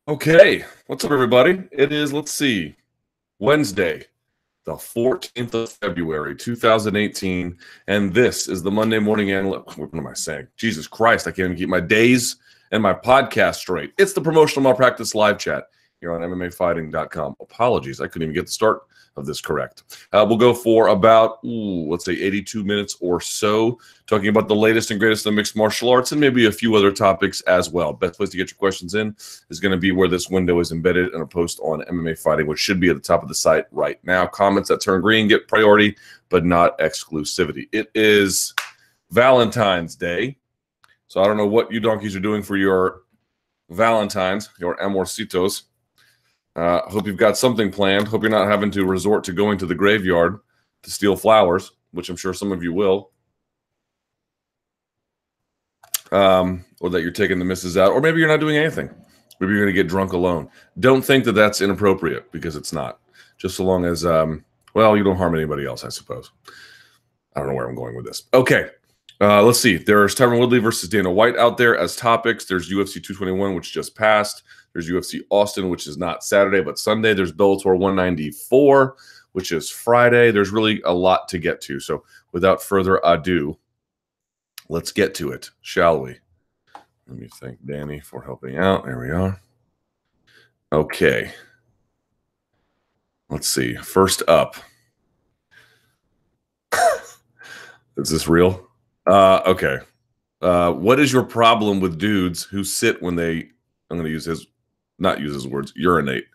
Okay, what's up, everybody? It is, let's see, Wednesday, the 14th of February, 2018, and this is the Monday Morning Analyst. What am I saying? Jesus Christ, I can't even keep my days and my podcast straight. It's the Promotional Malpractice Live Chat here on MMAfighting.com. Apologies, I couldn't even get the start of this correct. We'll go for about, let's say 82 minutes or so, talking about the latest and greatest in mixed martial arts and maybe a few other topics as well. Best place to get your questions in is going to be where this window is embedded in a post on MMA Fighting, which should be at the top of the site right now. Comments that turn green get priority, but not exclusivity. It is Valentine's Day, so I don't know what you donkeys are doing for your Valentines, your amorcitos. Hope you've got something planned. Hope you're not having to resort to going to the graveyard to steal flowers, which I'm sure some of you will. Or that you're taking the missus out. Or maybe you're not doing anything. Maybe you're going to get drunk alone. Don't think that that's inappropriate, because it's not. Just so long as, well, you don't harm anybody else, I suppose. I don't know where I'm going with this. Okay. Let's see. There's Tyron Woodley versus Dana White out there as topics. There's UFC 221, which just passed. There's UFC Austin, which is not Saturday, but Sunday. There's Bellator 194, which is Friday. There's really a lot to get to. So without further ado, let's get to it, shall we? Let me thank Danny for helping out. There we are. Okay. Let's see. First up. Is this real? Okay. What is your problem with dudes who sit when they, I'm going to use his, not use his words, urinate?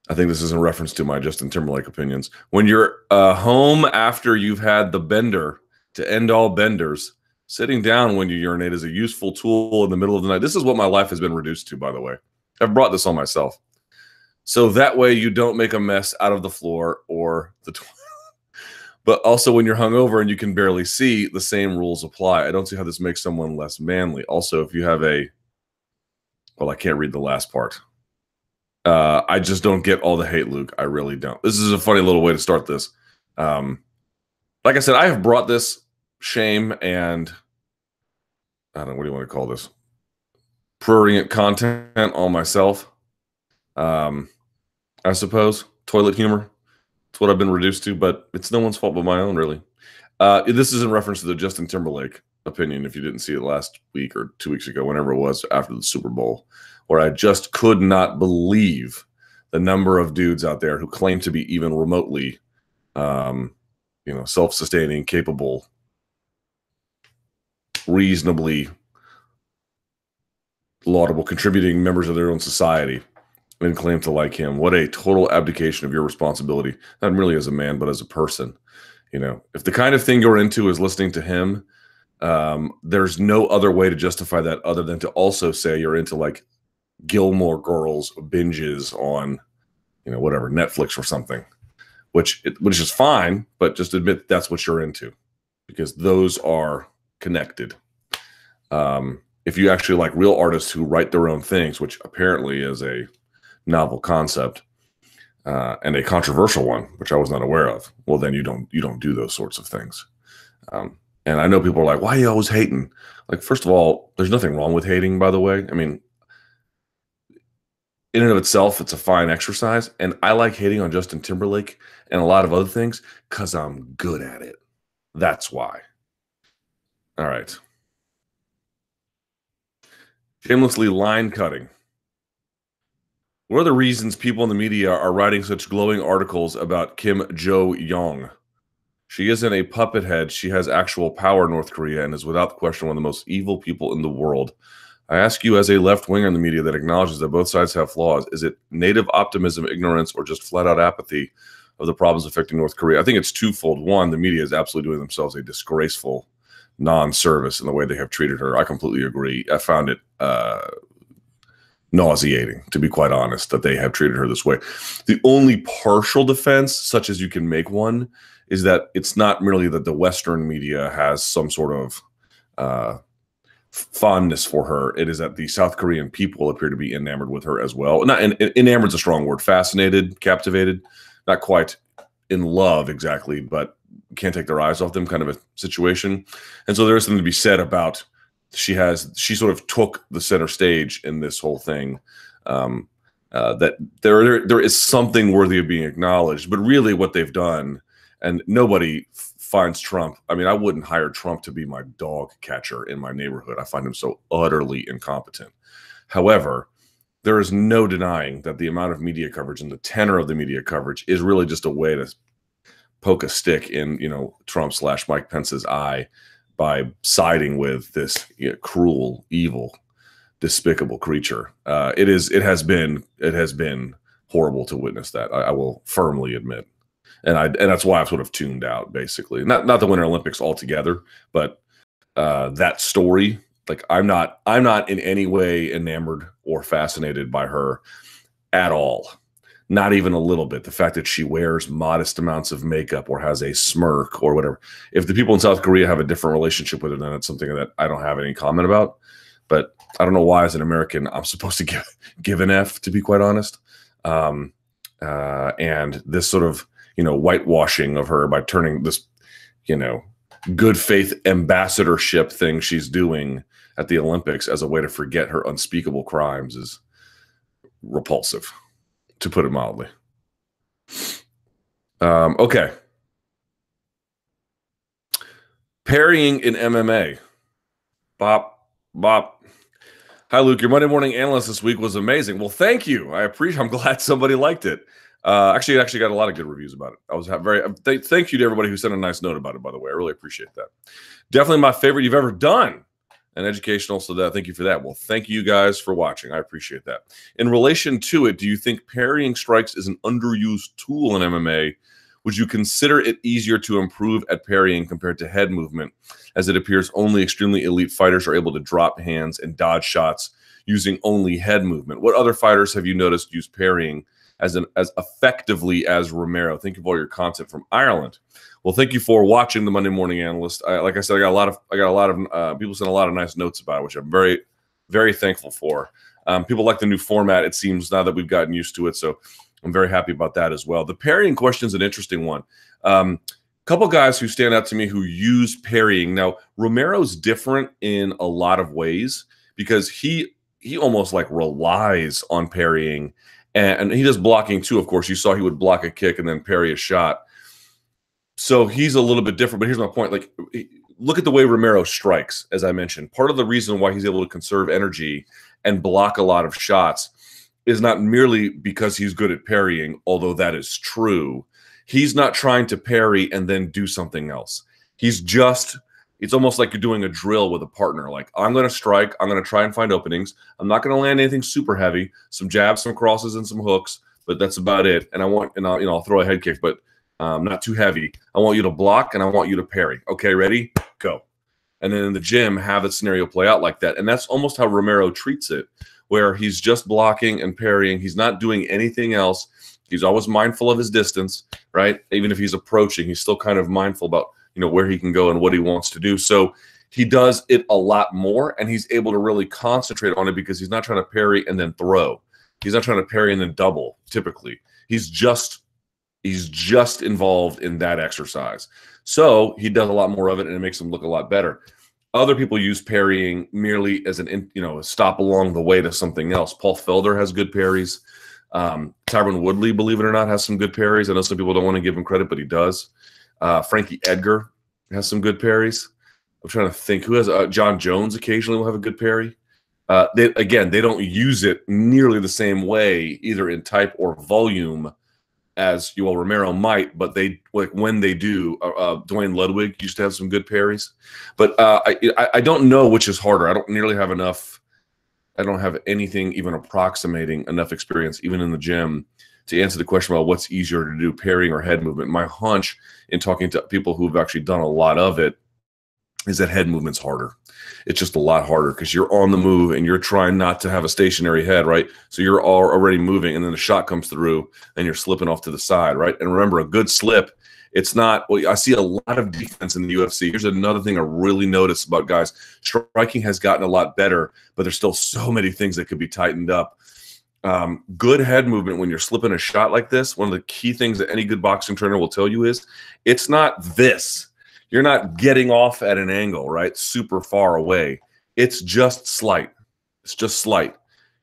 I think this is in reference to my Justin Timberlake opinions. When you're home after you've had the bender to end all benders, sitting down when you urinate is a useful tool in the middle of the night. This is what my life has been reduced to, by the way. I've brought this on myself. So that way you don't make a mess out of the floor or the toilet. But also when you're hungover and you can barely see, the same rules apply. I don't see how this makes someone less manly. Also, if you have a, well, I can't read the last part. I just don't get all the hate, Luke. I really don't. This is a funny little way to start this. Like I said, I have brought this shame and, I don't know, what do you want to call this? Prurient content on myself. I suppose. Toilet humor. It's what I've been reduced to, but it's no one's fault but my own, really. This is in reference to the Justin Timberlake opinion, if you didn't see it last week or 2 weeks ago, whenever it was after the Super Bowl, where I just could not believe the number of dudes out there who claim to be even remotely, self-sustaining, capable, reasonably laudable, contributing members of their own society, and claim to like him. What a total abdication of your responsibility, not merely as a man, but as a person. If the kind of thing you're into is listening to him, there's no other way to justify that other than to also say you're into like Gilmore Girls binges on, whatever, Netflix or something, which is fine, but just admit that's what you're into, because those are connected. If you actually like real artists who write their own things, which apparently is a novel concept and a controversial one, which I was not aware of, well, then you don't do those sorts of things. And I know people are like, why are you always hating? Like, first of all, there's nothing wrong with hating, by the way. I mean, in and of itself, it's a fine exercise. And I like hating on Justin Timberlake and a lot of other things because I'm good at it. That's why. All right. Shamelessly line cutting. What are the reasons people in the media are writing such glowing articles about Kim Jo-young? She isn't a puppet head. She has actual power in North Korea and is without question one of the most evil people in the world. I ask you, as a left-winger in the media that acknowledges that both sides have flaws, is it native optimism, ignorance, or just flat-out apathy of the problems affecting North Korea? I think it's twofold. One, the media is absolutely doing themselves a disgraceful non-service in the way they have treated her. I completely agree. I found it nauseating, to be quite honest, that they have treated her this way. The only partial defense, such as you can make one, is that it's not merely that the Western media has some sort of fondness for her. It is that the South Korean people appear to be enamored with her as well. Not enamored is a strong word. Fascinated, captivated, not quite in love exactly, but can't take their eyes off them kind of a situation. And so there is something to be said about she sort of took the center stage in this whole thing. that there is something worthy of being acknowledged. But really, what they've done, and nobody finds Trump. I mean, I wouldn't hire Trump to be my dog catcher in my neighborhood. I find him so utterly incompetent. However, there is no denying that the amount of media coverage and the tenor of the media coverage is really just a way to poke a stick in, Trump/Mike Pence's eye by siding with this cruel, evil, despicable creature. It has been horrible to witness that. I will firmly admit. And that's why I've sort of tuned out, basically. Not the Winter Olympics altogether, but that story. Like, I'm not in any way enamored or fascinated by her at all. Not even a little bit. The fact that she wears modest amounts of makeup or has a smirk or whatever. If the people in South Korea have a different relationship with her, then it's something that I don't have any comment about. But I don't know why, as an American, I'm supposed to give an F, to be quite honest. And this sort of whitewashing of her by turning this, good faith ambassadorship thing she's doing at the Olympics as a way to forget her unspeakable crimes is repulsive, to put it mildly. Okay. Parrying in MMA. Bop. Hi, Luke. Your Monday morning analyst this week was amazing. Well, thank you. I'm glad somebody liked it. Actually got a lot of good reviews about it. I was thank you to everybody who sent a nice note about it, by the way. I really appreciate that. Definitely my favorite you've ever done. And educational, so thank you for that. Well, thank you guys for watching. I appreciate that. In relation to it, do you think parrying strikes is an underused tool in MMA? Would you consider it easier to improve at parrying compared to head movement, as it appears only extremely elite fighters are able to drop hands and dodge shots using only head movement? What other fighters have you noticed use parrying as effectively as Romero? Thank you for all your content from Ireland. Well, thank you for watching the Monday Morning Analyst. Like I said, I got a lot of people sent a lot of nice notes about it, which I'm very, very thankful for. People like the new format, it seems, now that we've gotten used to it. So I'm very happy about that as well. The parrying question is an interesting one. Couple guys who stand out to me who use parrying. Now, Romero's different in a lot of ways because he almost like relies on parrying, and he does blocking too. Of course, you saw he would block a kick and then parry a shot. So he's a little bit different, but here's my point. Like, look at the way Romero strikes, as I mentioned. Part of the reason why he's able to conserve energy and block a lot of shots is not merely because he's good at parrying, although that is true. He's not trying to parry and then do something else. It's almost like you're doing a drill with a partner. Like, I'm going to strike. I'm going to try and find openings. I'm not going to land anything super heavy, some jabs, some crosses, and some hooks, but that's about it. And I'll throw a head kick, but not too heavy. I want you to block and I want you to parry. Okay, ready? Go. And then in the gym, have the scenario play out like that. And that's almost how Romero treats it, where he's just blocking and parrying. He's not doing anything else. He's always mindful of his distance, right? Even if he's approaching, he's still kind of mindful about, where he can go and what he wants to do. So he does it a lot more, and he's able to really concentrate on it because he's not trying to parry and then throw. He's not trying to parry and then double, typically. He's just involved in that exercise. So he does a lot more of it, and it makes him look a lot better. Other people use parrying merely as a stop along the way to something else. Paul Felder has good parries. Tyron Woodley, believe it or not, has some good parries. I know some people don't want to give him credit, but he does. Frankie Edgar has some good parries. I'm trying to think who has Jon Jones occasionally will have a good parry. They don't use it nearly the same way, either in type or volume, as Yoel Romero might, but when they do, Dwayne Ludwig used to have some good parries. But I don't know which is harder. I don't nearly have enough. I don't have anything even approximating enough experience, even in the gym, to answer the question about what's easier to do, parrying or head movement. My hunch in talking to people who've actually done a lot of it is that head movement's harder. It's just a lot harder because you're on the move and you're trying not to have a stationary head, right? So you're already moving, and then the shot comes through and you're slipping off to the side, right? And remember, a good slip, it's not, well, I see a lot of defense in the UFC. Here's another thing I really noticed about guys. Striking has gotten a lot better, but there's still so many things that could be tightened up. Good head movement when you're slipping a shot like this, one of the key things that any good boxing trainer will tell you is it's not this. You're not getting off at an angle, right? Super far away. It's just slight. It's just slight.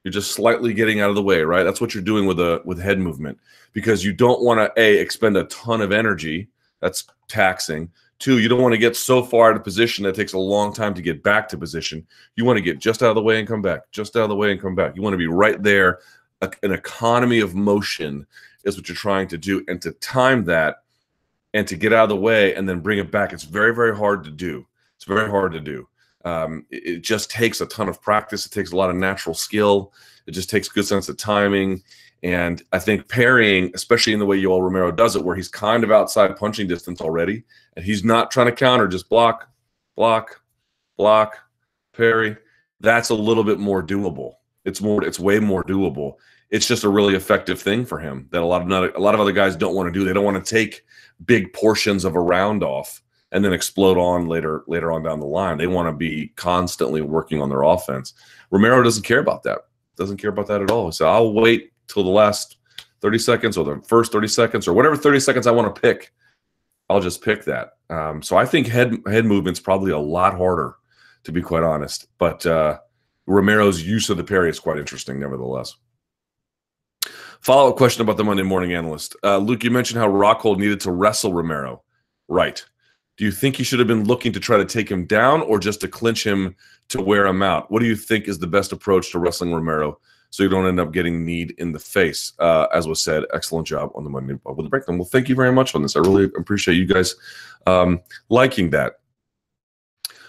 You're just slightly getting out of the way, right? That's what you're doing with head movement, because you don't want to expend a ton of energy. That's taxing. 2, you don't want to get so far out of position that it takes a long time to get back to position. You want to get just out of the way and come back, just out of the way and come back. You want to be right there. An economy of motion is what you're trying to do, and to time that and to get out of the way and then bring it back, it's very, very hard to do. It's very hard to do. It just takes a ton of practice. It takes a lot of natural skill. It just takes good sense of timing. And I think parrying, especially in the way Yoel Romero does it, where he's kind of outside punching distance already, and he's not trying to counter, just block, block, block, parry. That's a little bit more doable. It's way more doable. It's just a really effective thing for him that a lot of other guys don't want to do. They don't want to take big portions of a round off and then explode on later on down the line. They want to be constantly working on their offense. Romero doesn't care about that. Doesn't care about that at all. So I'll wait till the last 30 seconds or the first 30 seconds or whatever 30 seconds I want to pick. I'll just pick that. So I think head movement's probably a lot harder, to be quite honest. But Romero's use of the parry is quite interesting, nevertheless. Follow-up question about the Monday Morning Analyst. Luke, you mentioned how Rockhold needed to wrestle Romero. Right. Do you think he should have been looking to try to take him down or just to clinch him to wear him out? What do you think is the best approach to wrestling Romero so you don't end up getting kneed in the face? As was said, excellent job on the Monday with the breakdown. Well, thank you very much on this. I really appreciate you guys liking that.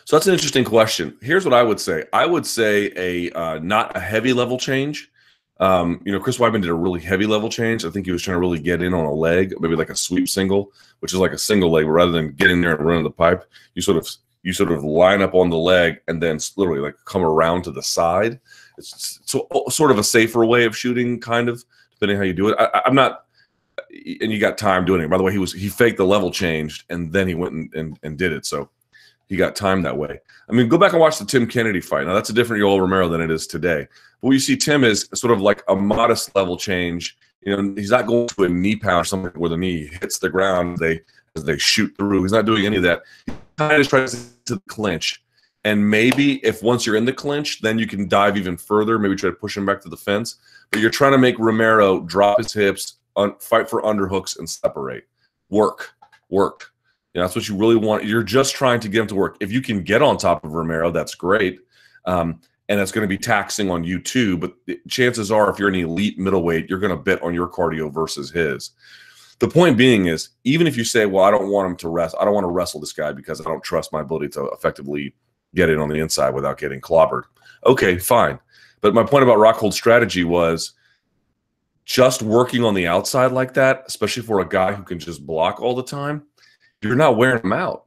So that's an interesting question. Here's what I would say. I would say not a heavy level change. Chris Weidman did a really heavy level change. I think he was trying to really get in on a leg, maybe like a sweep single, which is like a single leg, but rather than getting there and running the pipe, you sort of line up on the leg and then literally like come around to the side. It's sort of a safer way of shooting, kind of, depending how you do it. I'm not, and you got time doing it. By the way, he faked the level change and then he went and did it. So he got time that way. I mean, go back and watch the Tim Kennedy fight. Now, that's a different Yoel Romero than it is today. But what you see Tim is sort of like a modest level change. He's not going to a knee pound or something where the knee hits the ground as they shoot through. He's not doing any of that. He kind of just tries to clinch. And maybe if once you're in the clinch, then you can dive even further, maybe try to push him back to the fence. But you're trying to make Romero drop his hips, fight for underhooks, and separate. Work. That's what you really want. You're just trying to get him to work. If you can get on top of Romero, that's great. And that's going to be taxing on you too. But chances are, if you're an elite middleweight, you're going to bet on your cardio versus his. The point being is, even if you say, well, I don't want him to wrestle, I don't want to wrestle this guy because I don't trust my ability to effectively get in on the inside without getting clobbered. Okay, fine. But my point about Rockhold's strategy was just working on the outside like that, especially for a guy who can just block all the time. You're not wearing him out.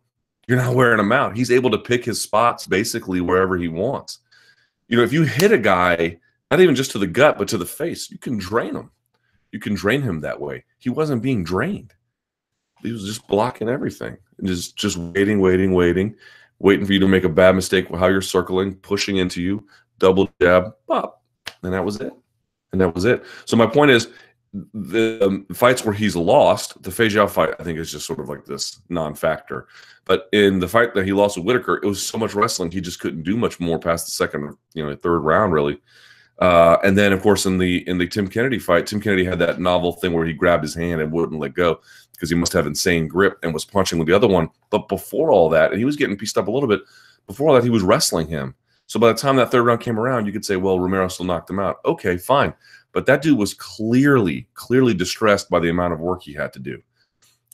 He's able to pick his spots basically wherever he wants. If you hit a guy, not even just to the gut, but to the face, you can drain him. You can drain him that way. He wasn't being drained. He was just blocking everything and just waiting for you to make a bad mistake with how you're circling, pushing into you, double jab, pop, and that was it. So my point is, the fights where he's lost, the Fejao fight, I think, is just sort of like this non-factor. But in the fight that he lost with Whitaker, it was so much wrestling, he just couldn't do much more past the second, third round, really. And then, of course, in the Tim Kennedy fight, Tim Kennedy had that novel thing where he grabbed his hand and wouldn't let go because he must have insane grip and was punching with the other one. But before all that, and he was getting pieced up a little bit, before all that, he was wrestling him. So by the time that third round came around, you could say, well, Romero still knocked him out. Okay, fine. But that dude was clearly distressed by the amount of work he had to do.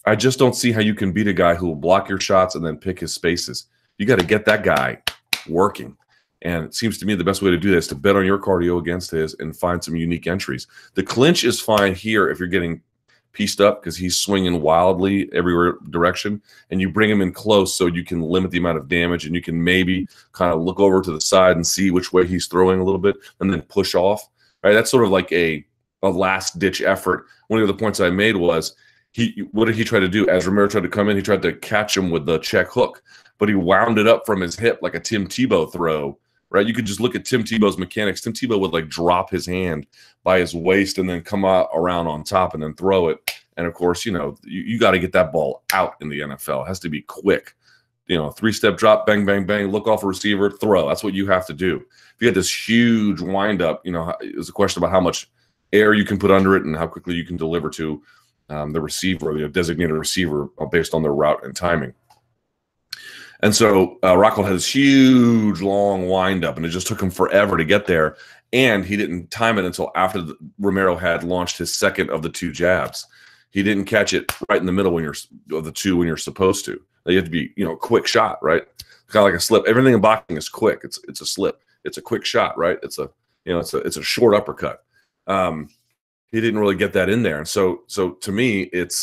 I just don't see how you can beat a guy who will block your shots and then pick his spaces. You got to get that guy working. And it seems to me the best way to do that is to bet on your cardio against his and find some unique entries. The clinch is fine here if you're getting pieced up because he's swinging wildly every direction, and you bring him in close so you can limit the amount of damage, and you can maybe kind of look over to the side and see which way he's throwing a little bit and then push off. Right, that's sort of like a last-ditch effort. One of the points I made was, what did he try to do? As Romero tried to come in, he tried to catch him with the check hook, but he wound it up from his hip like a Tim Tebow throw. Right, you could just look at Tim Tebow's mechanics. Tim Tebow would like drop his hand by his waist and then come out around on top and then throw it. And of course, you got to get that ball out in the NFL. It has to be quick. three-step drop, bang, bang, bang, look off a receiver, throw. That's what you have to do. If you had this huge windup, it's a question about how much air you can put under it and how quickly you can deliver to the receiver, or the designated receiver, based on their route and timing. And so Rockhold had this huge, long windup, and it just took him forever to get there. And he didn't time it until after Romero had launched his second of the two jabs. He didn't catch it right in the middle when you're supposed to. You have to be, quick shot, right? It's kind of like a slip. Everything in boxing is quick. It's a slip. It's a quick shot, right? It's a short uppercut. He didn't really get that in there, and so to me, it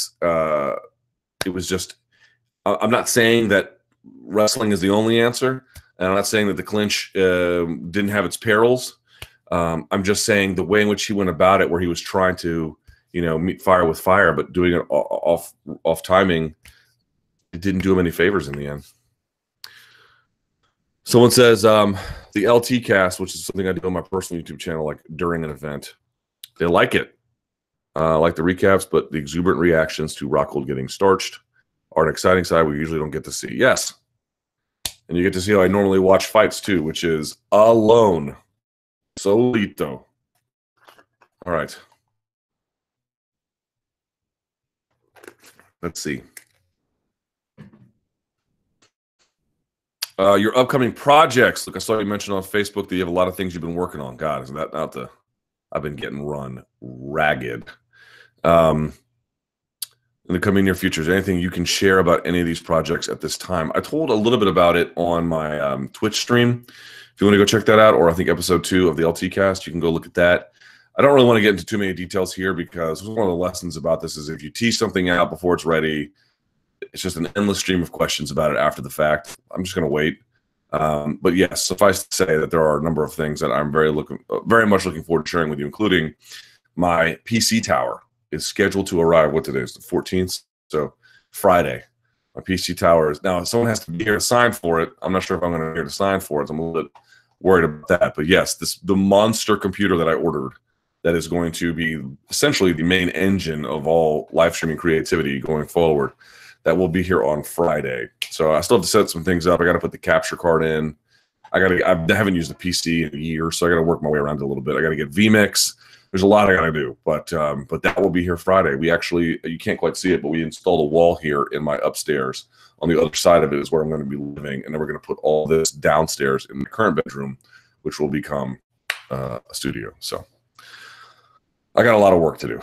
was just. I'm not saying that wrestling is the only answer, and I'm not saying that the clinch didn't have its perils. I'm just saying the way in which he went about it, where he was trying to, meet fire with fire, but doing it off timing, it didn't do him any favors in the end. Someone says the LT cast, which is something I do on my personal YouTube channel, like during an event, they like it. Like the recaps, but the exuberant reactions to Rockhold getting starched are an exciting side we usually don't get to see. Yes. And you get to see how I normally watch fights too, which is alone. Solito. All right. Let's see. Your upcoming projects. Look, I saw you mentioned on Facebook that you have a lot of things you've been working on. God, isn't that not the... I've been getting run ragged. In the coming near future, is there anything you can share about any of these projects at this time? I told a little bit about it on my Twitch stream. If you want to go check that out, or I think episode 2 of the LT cast, you can go look at that. I don't really want to get into too many details here, because one of the lessons about this is if you tease something out before it's ready, it's just an endless stream of questions about it after the fact. I'm just going to wait. But yes, suffice to say that there are a number of things that I'm very much looking forward to sharing with you, including my PC tower is scheduled to arrive. What today is, the 14th? So Friday. My PC tower is now. Someone has to be here to sign for it. I'm not sure if I'm going to be here to sign for it. So I'm a little bit worried about that. But yes, the monster computer that I ordered, that is going to be essentially the main engine of all live streaming creativity going forward, that will be here on Friday. So I still have to set some things up. I got to put the capture card in. I haven't used the PC in a year, so I got to work my way around it a little bit. I got to get vMix. There's a lot I got to do, but that will be here Friday. We actually, you can't quite see it, but we installed a wall here in my upstairs. On the other side of it is where I'm going to be living, and then we're going to put all this downstairs in the current bedroom, which will become a studio. So I got a lot of work to do.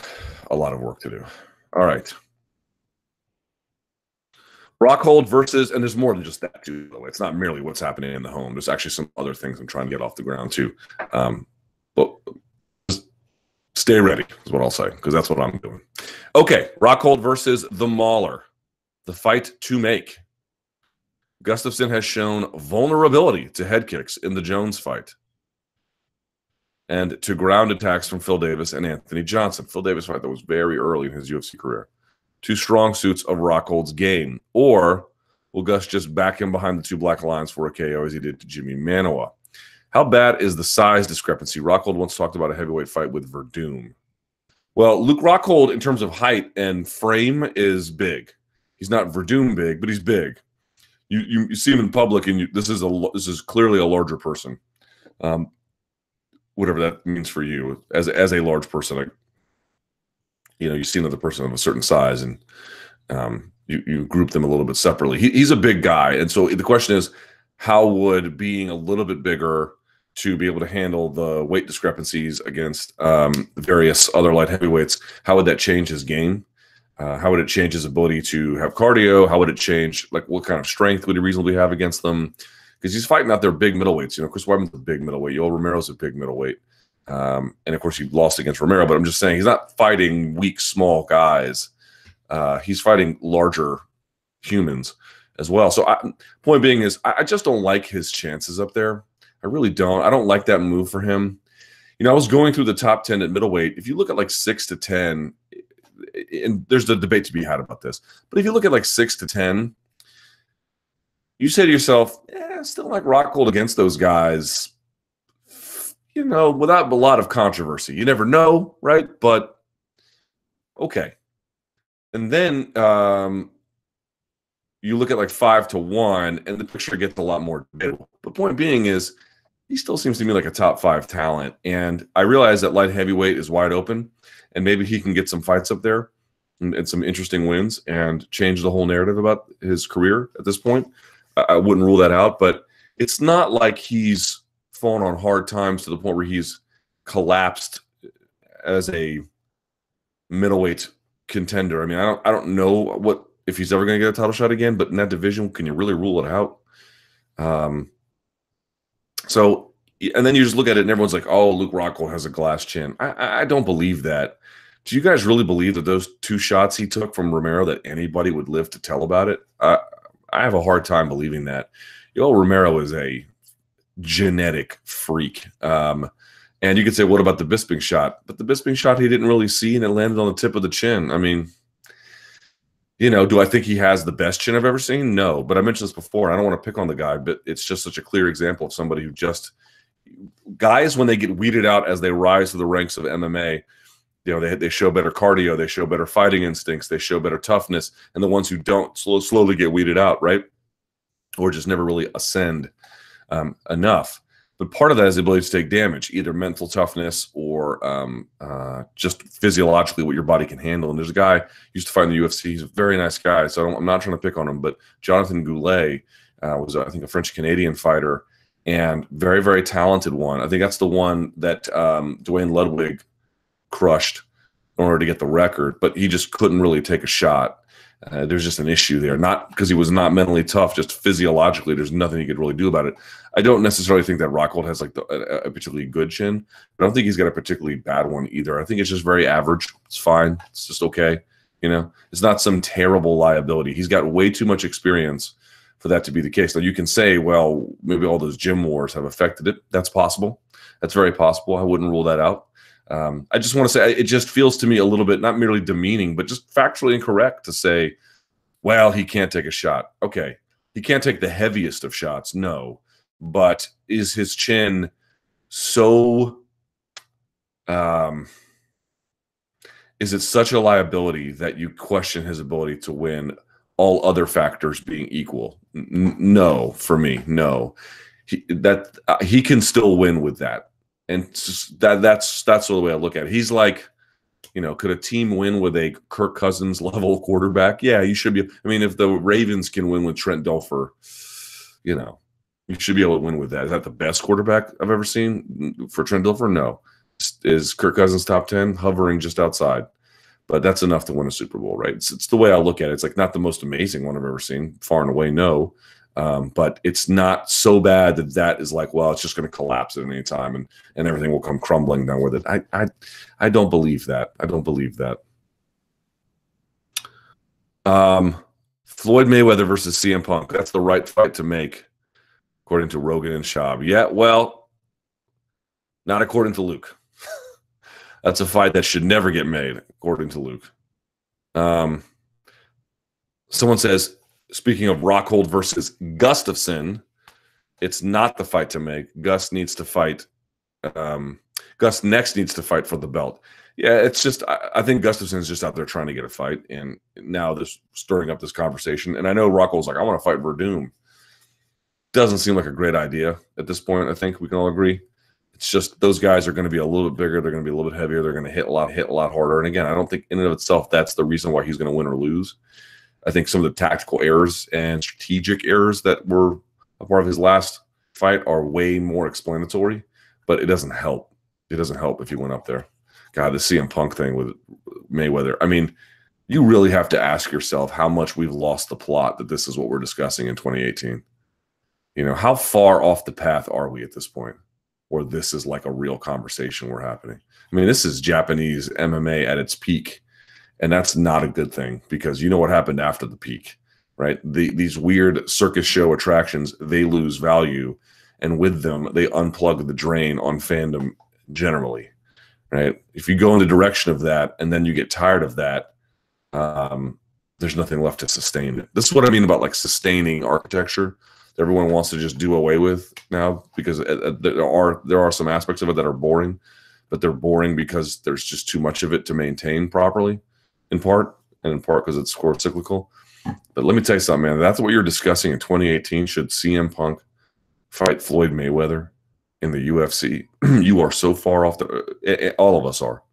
A lot of work to do. All right. Rockhold versus, and there's more than just that too, by the way. It's not merely what's happening in the home. There's actually some other things I'm trying to get off the ground too. But just stay ready is what I'll say, because that's what I'm doing. Okay, Rockhold versus the Mauler, the fight to make. Gustafson has shown vulnerability to head kicks in the Jones fight, and to ground attacks from Phil Davis and Anthony Johnson. Phil Davis fight that was very early in his UFC career. Two strong suits of Rockhold's game. Or will Gus just back him behind the two black lines for a KO as he did to Jimmy Manoa? How bad is the size discrepancy? Rockhold once talked about a heavyweight fight with Verdum. Well, Luke Rockhold, in terms of height and frame, is big. He's not Verdum big, but he's big. You see him in public, and this is clearly a larger person. Whatever that means for you, as a large person, you see another person of a certain size, and you group them a little bit separately. He's a big guy, and so the question is, how would being a little bit bigger to be able to handle the weight discrepancies against various other light heavyweights, how would that change his game? How would it change his ability to have cardio? How would it change, what kind of strength would he reasonably have against them? Because he's fighting out there big middleweights. Chris Weidman's a big middleweight. Yoel Romero's a big middleweight. And of course, he lost against Romero, but I'm just saying he's not fighting weak, small guys. He's fighting larger humans as well. So point being is, I just don't like his chances up there. I really don't. I don't like that move for him. I was going through the top 10 at middleweight. If you look at 6 to 10, and there's a debate to be had about this, but if you look at 6 to 10, you say to yourself, still like Rockhold against those guys, without a lot of controversy. You never know, right? But okay. And then you look at like 5-1, and the picture gets a lot more debatable. The point being is, he still seems to me like a top 5 talent. And I realize that light heavyweight is wide open, and maybe he can get some fights up there and some interesting wins and change the whole narrative about his career at this point. I wouldn't rule that out, but it's not like he's fallen on hard times to the point where he's collapsed as a middleweight contender. I mean, I don't know what if he's ever going to get a title shot again, but in that division, can you really rule it out? So, and then you just look at it and everyone's like, oh, Luke Rockhold has a glass chin. I don't believe that. Do you guys really believe that those 2 shots he took from Romero, that anybody would live to tell about it? I have a hard time believing that. Yoel Romero is a genetic freak. And you could say, what about the Bisping shot? But the Bisping shot he didn't really see, and it landed on the tip of the chin. I mean, you know, do I think he has the best chin I've ever seen? No. But I mentioned this before. I don't want to pick on the guy, but it's just such a clear example of somebody who just – guys, when they get weeded out as they rise to the ranks of MMA, you know, they show better cardio, they show better fighting instincts, they show better toughness, and the ones who don't slowly get weeded out, right? Or just never really ascend enough. But part of that is the ability to take damage, either mental toughness or just physiologically what your body can handle. And there's a guy who used to fight in the UFC. He's a very nice guy, so I'm not trying to pick on him. But Jonathan Goulet was, I think, a French-Canadian fighter and very, very talented one. I think that's the one that Dwayne Ludwig crushed in order to get the record, but he just couldn't really take a shot. There's just an issue there, not because he was not mentally tough, just physiologically, there's nothing he could really do about it. I don't necessarily think that Rockhold has like a particularly good chin, but I don't think he's got a particularly bad one either. I think it's just very average. It's fine. It's just okay. You know, it's not some terrible liability. He's got way too much experience for that to be the case. Now you can say, well, maybe all those gym wars have affected it. That's possible. That's very possible. I wouldn't rule that out. I just want to say it just feels to me a little bit not merely demeaning, but just factually incorrect to say, well, he can't take a shot. Okay, he can't take the heaviest of shots, no. But is his chin so is it such a liability that you question his ability to win, all other factors being equal? No, for me, no. He can still win with that. And that's the way I look at it. He's like, you know, could a team win with a Kirk Cousins level quarterback? Yeah, you should be. I mean, if the Ravens can win with Trent Dilfer, you know, you should be able to win with that. Is that the best quarterback I've ever seen for Trent Dilfer? No. Is Kirk Cousins top 10? Hovering just outside. But that's enough to win a Super Bowl, right? It's the way I look at it. It's like not the most amazing one I've ever seen. Far and away, no. But it's not so bad that is like, well, it's just going to collapse at any time and everything will come crumbling down with it. I don't believe that. I don't believe that. Floyd Mayweather versus CM Punk. That's the right fight to make, according to Rogan and Schaub. Yeah, well, not according to Luke. That's a fight that should never get made, according to Luke. Someone says, speaking of Rockhold versus Gustafson, it's not the fight to make. Gus needs to fight. Gus next needs to fight for the belt. Yeah, it's just I think Gustafson's just out there trying to get a fight, and now this stirring up this conversation. And I know Rockhold's like, I want to fight Verdum. Doesn't seem like a great idea at this point. I think we can all agree. It's just those guys are going to be a little bit bigger. They're going to be a little bit heavier. They're going to hit a lot harder. And again, I don't think in and of itself that's the reason why he's going to win or lose. I think some of the tactical errors and strategic errors that were a part of his last fight are way more explanatory, but it doesn't help. It doesn't help if you went up there. God, the CM Punk thing with Mayweather. I mean, you really have to ask yourself how much we've lost the plot that this is what we're discussing in 2018. You know, how far off the path are we at this point? Or this is like a real conversation we're happening. I mean, this is Japanese MMA at its peak. And that's not a good thing because you know what happened after the peak, right? These weird circus show attractions, they lose value. And with them, they unplug the drain on fandom generally, right? If you go in the direction of that and then you get tired of that, there's nothing left to sustain it. This is what I mean about like sustaining architecture. Everyone wants to just do away with now because there are some aspects of it that are boring, but they're boring because there's just too much of it to maintain properly. In part because it's core cyclical. But let me tell you something, man. That's what you're discussing in 2018. Should CM Punk fight Floyd Mayweather in the UFC? You are so far off the. All of us are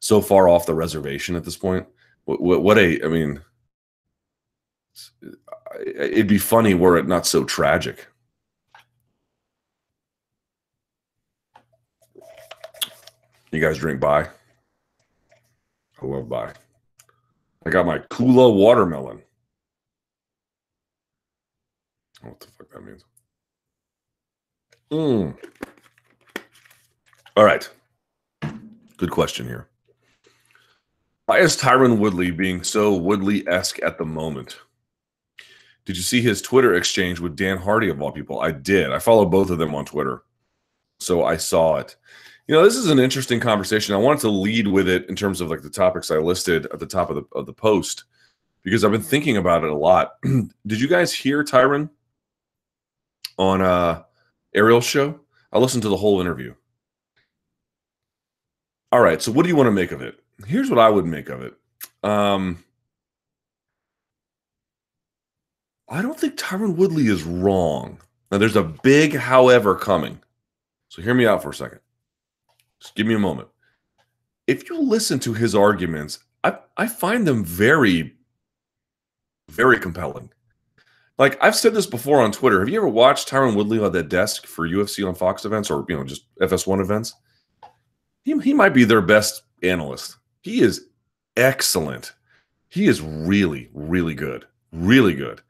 so far off the reservation at this point. I mean, it'd be funny were it not so tragic. You guys drink Bai? I love Bai. I got my Kula watermelon. What the fuck that means? All right. Good question here. Why is Tyron Woodley being so Woodley-esque at the moment? Did you see his Twitter exchange with Dan Hardy, of all people? I did. I follow both of them on Twitter, so I saw it. You know, this is an interesting conversation. I wanted to lead with it in terms of like the topics I listed at the top of the post, because I've been thinking about it a lot. Did you guys hear Tyron on Ariel's show? I listened to the whole interview. All right, so what do you want to make of it? Here's what I would make of it. I don't think Tyron Woodley is wrong. Now, there's a big however coming. So hear me out for a second. Just give me a moment. If you listen to his arguments, I find them very, very compelling. Like, I've said this before on Twitter. Have you ever watched Tyron Woodley on that desk for UFC on Fox events or, just FS1 events? He might be their best analyst. He is excellent. He is really, really good. Really good.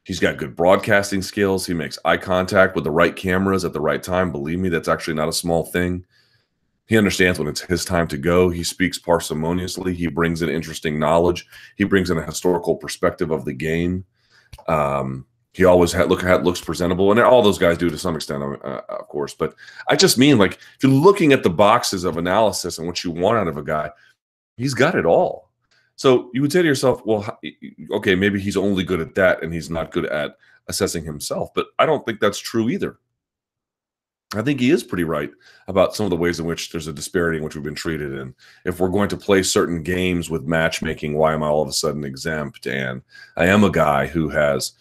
He's got good broadcasting skills. He makes eye contact with the right cameras at the right time. Believe me, that's actually not a small thing. He understands when it's his time to go. He speaks parsimoniously. He brings in interesting knowledge. He brings in a historical perspective of the game. He always looks presentable, and all those guys do to some extent, of course. But I just mean, like, if you're looking at the boxes of analysis and what you want out of a guy, he's got it all. So you would say to yourself, well, okay, maybe he's only good at that and he's not good at assessing himself. But I don't think that's true either. I think he is pretty right about some of the ways in which there's a disparity in which we've been treated. And if we're going to play certain games with matchmaking, why am I all of a sudden exempt? And I am a guy who has,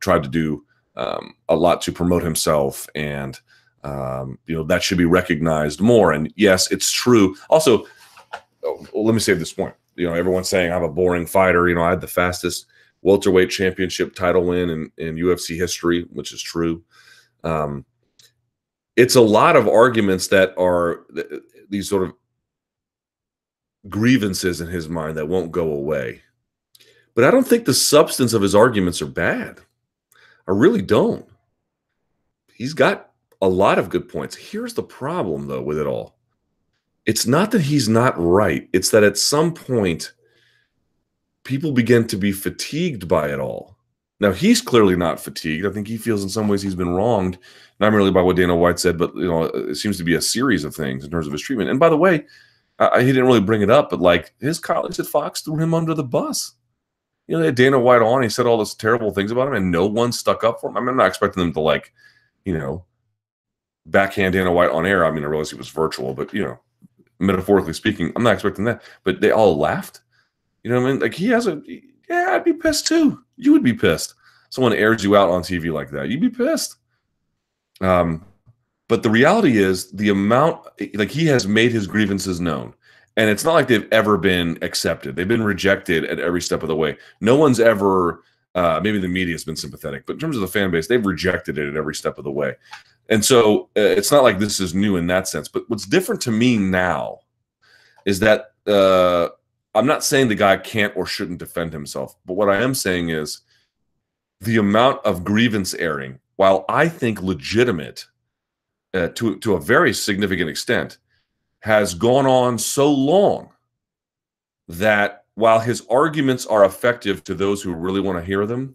tried to do a lot to promote himself, and that should be recognized more. And yes, it's true. Also, let me say this point. Everyone's saying I'm a boring fighter. I had the fastest welterweight championship title win in UFC history, which is true. It's a lot of arguments that are these sort of grievances in his mind that won't go away. But I don't think the substance of his arguments are bad. I really don't. He's got a lot of good points. Here's the problem, though, with it all. It's not that he's not right. It's that at some point, people begin to be fatigued by it all. Now, he's clearly not fatigued. I think he feels in some ways he's been wronged, not merely by what Dana White said, but it seems to be a series of things in terms of his treatment. And by the way, he didn't really bring it up, but like his colleagues at Fox threw him under the bus. They had Dana White on. He said all those terrible things about him, and no one stuck up for him. I mean, I'm not expecting them to backhand Dana White on air. I mean, I realize he was virtual, but metaphorically speaking, I'm not expecting that. But they all laughed. You know what I mean? Like I'd be pissed too. You would be pissed. Someone airs you out on TV like that. You'd be pissed. But the reality is the amount, like, he has made his grievances known. And it's not like they've ever been accepted. They've been rejected at every step of the way. No one's ever, maybe the media has been sympathetic, but in terms of the fan base, they've rejected it at every step of the way. And so it's not like this is new in that sense. But what's different to me now is that I'm not saying the guy can't or shouldn't defend himself. But what I am saying is the amount of grievance airing, while I think legitimate to a very significant extent, has gone on so long that while his arguments are effective to those who really want to hear them,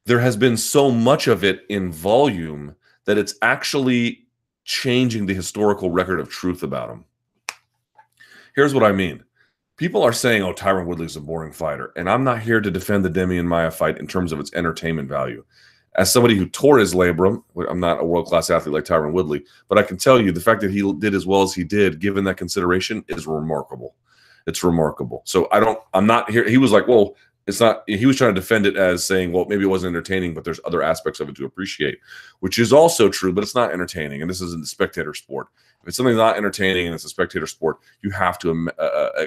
there has been so much of it in volume that it's actually changing the historical record of truth about him. Here's what I mean. People are saying, oh, Tyron Woodley's a boring fighter. And I'm not here to defend the Demian Maia fight in terms of its entertainment value. As somebody who tore his labrum, I'm not a world-class athlete like Tyron Woodley, but I can tell you the fact that he did as well as he did, given that consideration, is remarkable. It's remarkable. So I'm not here. He was like, well, It's not. He was trying to defend it as saying, well, maybe it wasn't entertaining, but there's other aspects of it to appreciate, which is also true, but it's not entertaining. And this isn't a spectator sport. If it's something not entertaining and it's a spectator sport, you have to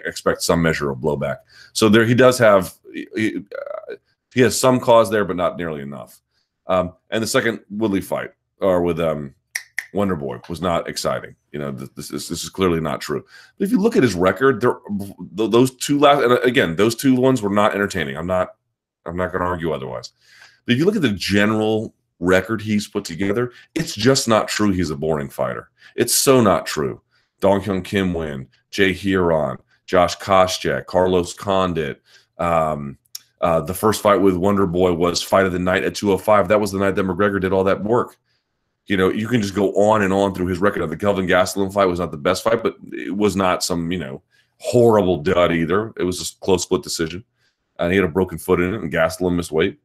expect some measure of blowback. So there, he does have he has some cause there, but not nearly enough. And the second Woodley fight, or with Wonder Boy, was not exciting. You know, this is clearly not true. But if you look at his record, those two last, and again, those two ones were not entertaining. I'm not going to argue otherwise. But if you look at the general record he's put together, it's just not true he's a boring fighter. It's so not true. Dong Hyun Kim win, Jay Huron, Josh Koscheck, Carlos Condit. The first fight with Wonder Boy was fight of the night at 205. That was the night that McGregor did all that work. You know, you can just go on and on through his record. The Kelvin Gastelum fight was not the best fight, but it was not some, you know, horrible dud either. It was a close split decision. He had a broken foot in it, and Gastelum missed weight,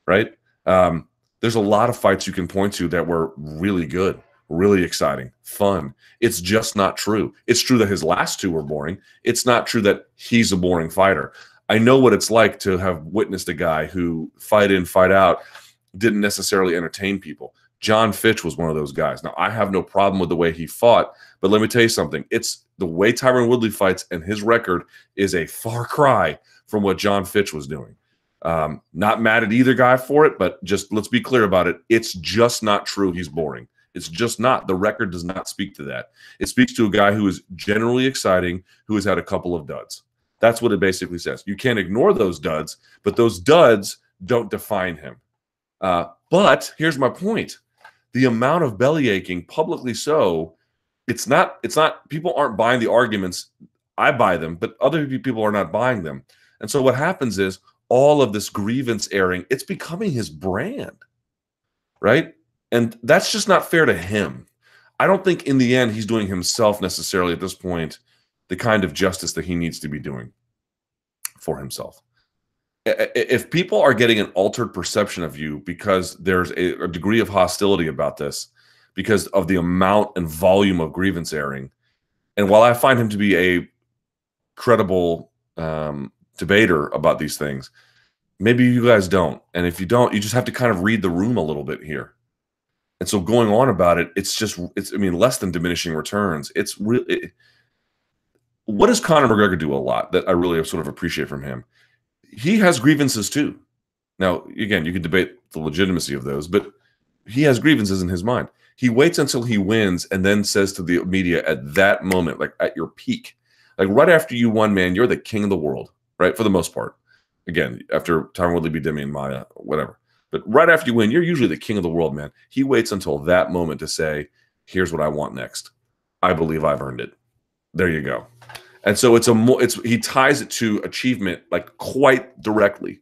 right? There's a lot of fights you can point to that were really good, really exciting, fun. It's just not true. It's true that his last two were boring. It's not true that he's a boring fighter. I know what it's like to have witnessed a guy who fight in, fight out, didn't necessarily entertain people. John Fitch was one of those guys. Now, I have no problem with the way he fought, but let me tell you something. It's the way Tyron Woodley fights, and his record is a far cry from what John Fitch was doing. Not mad at either guy for it, but just let's be clear about it. It's just not true he's boring. It's just not. The record does not speak to that. It speaks to a guy who is generally exciting, who has had a couple of duds. That's what it basically says. You can't ignore those duds, but those duds don't define him. But here's my point. The amount of belly aching, publicly so, it's not, people aren't buying the arguments. I buy them, but other people are not buying them. And so what happens is all of this grievance airing, it's becoming his brand, right? And that's just not fair to him. I don't think in the end he's doing himself necessarily at this point the kind of justice that he needs to be doing for himself. If people are getting an altered perception of you because there's a degree of hostility about this, because of the amount and volume of grievance airing, and while I find him to be a credible debater about these things, maybe you guys don't. And if you don't, you just have to kind of read the room a little bit here. And so going on about it, it's I mean, less than diminishing returns. It's really, what does Conor McGregor do a lot that I really sort of appreciate from him? He has grievances too. Now, again, you could debate the legitimacy of those, but he has grievances in his mind. He waits until he wins and then says to the media at that moment, like at your peak, like right after you won, man, you're the king of the world, right? For the most part. Again, after Tyron Woodley beat Demi and Maya, whatever. But right after you win, you're usually the king of the world, man. He waits until that moment to say, here's what I want next. I believe I've earned it. There you go. And so he ties it to achievement like quite directly.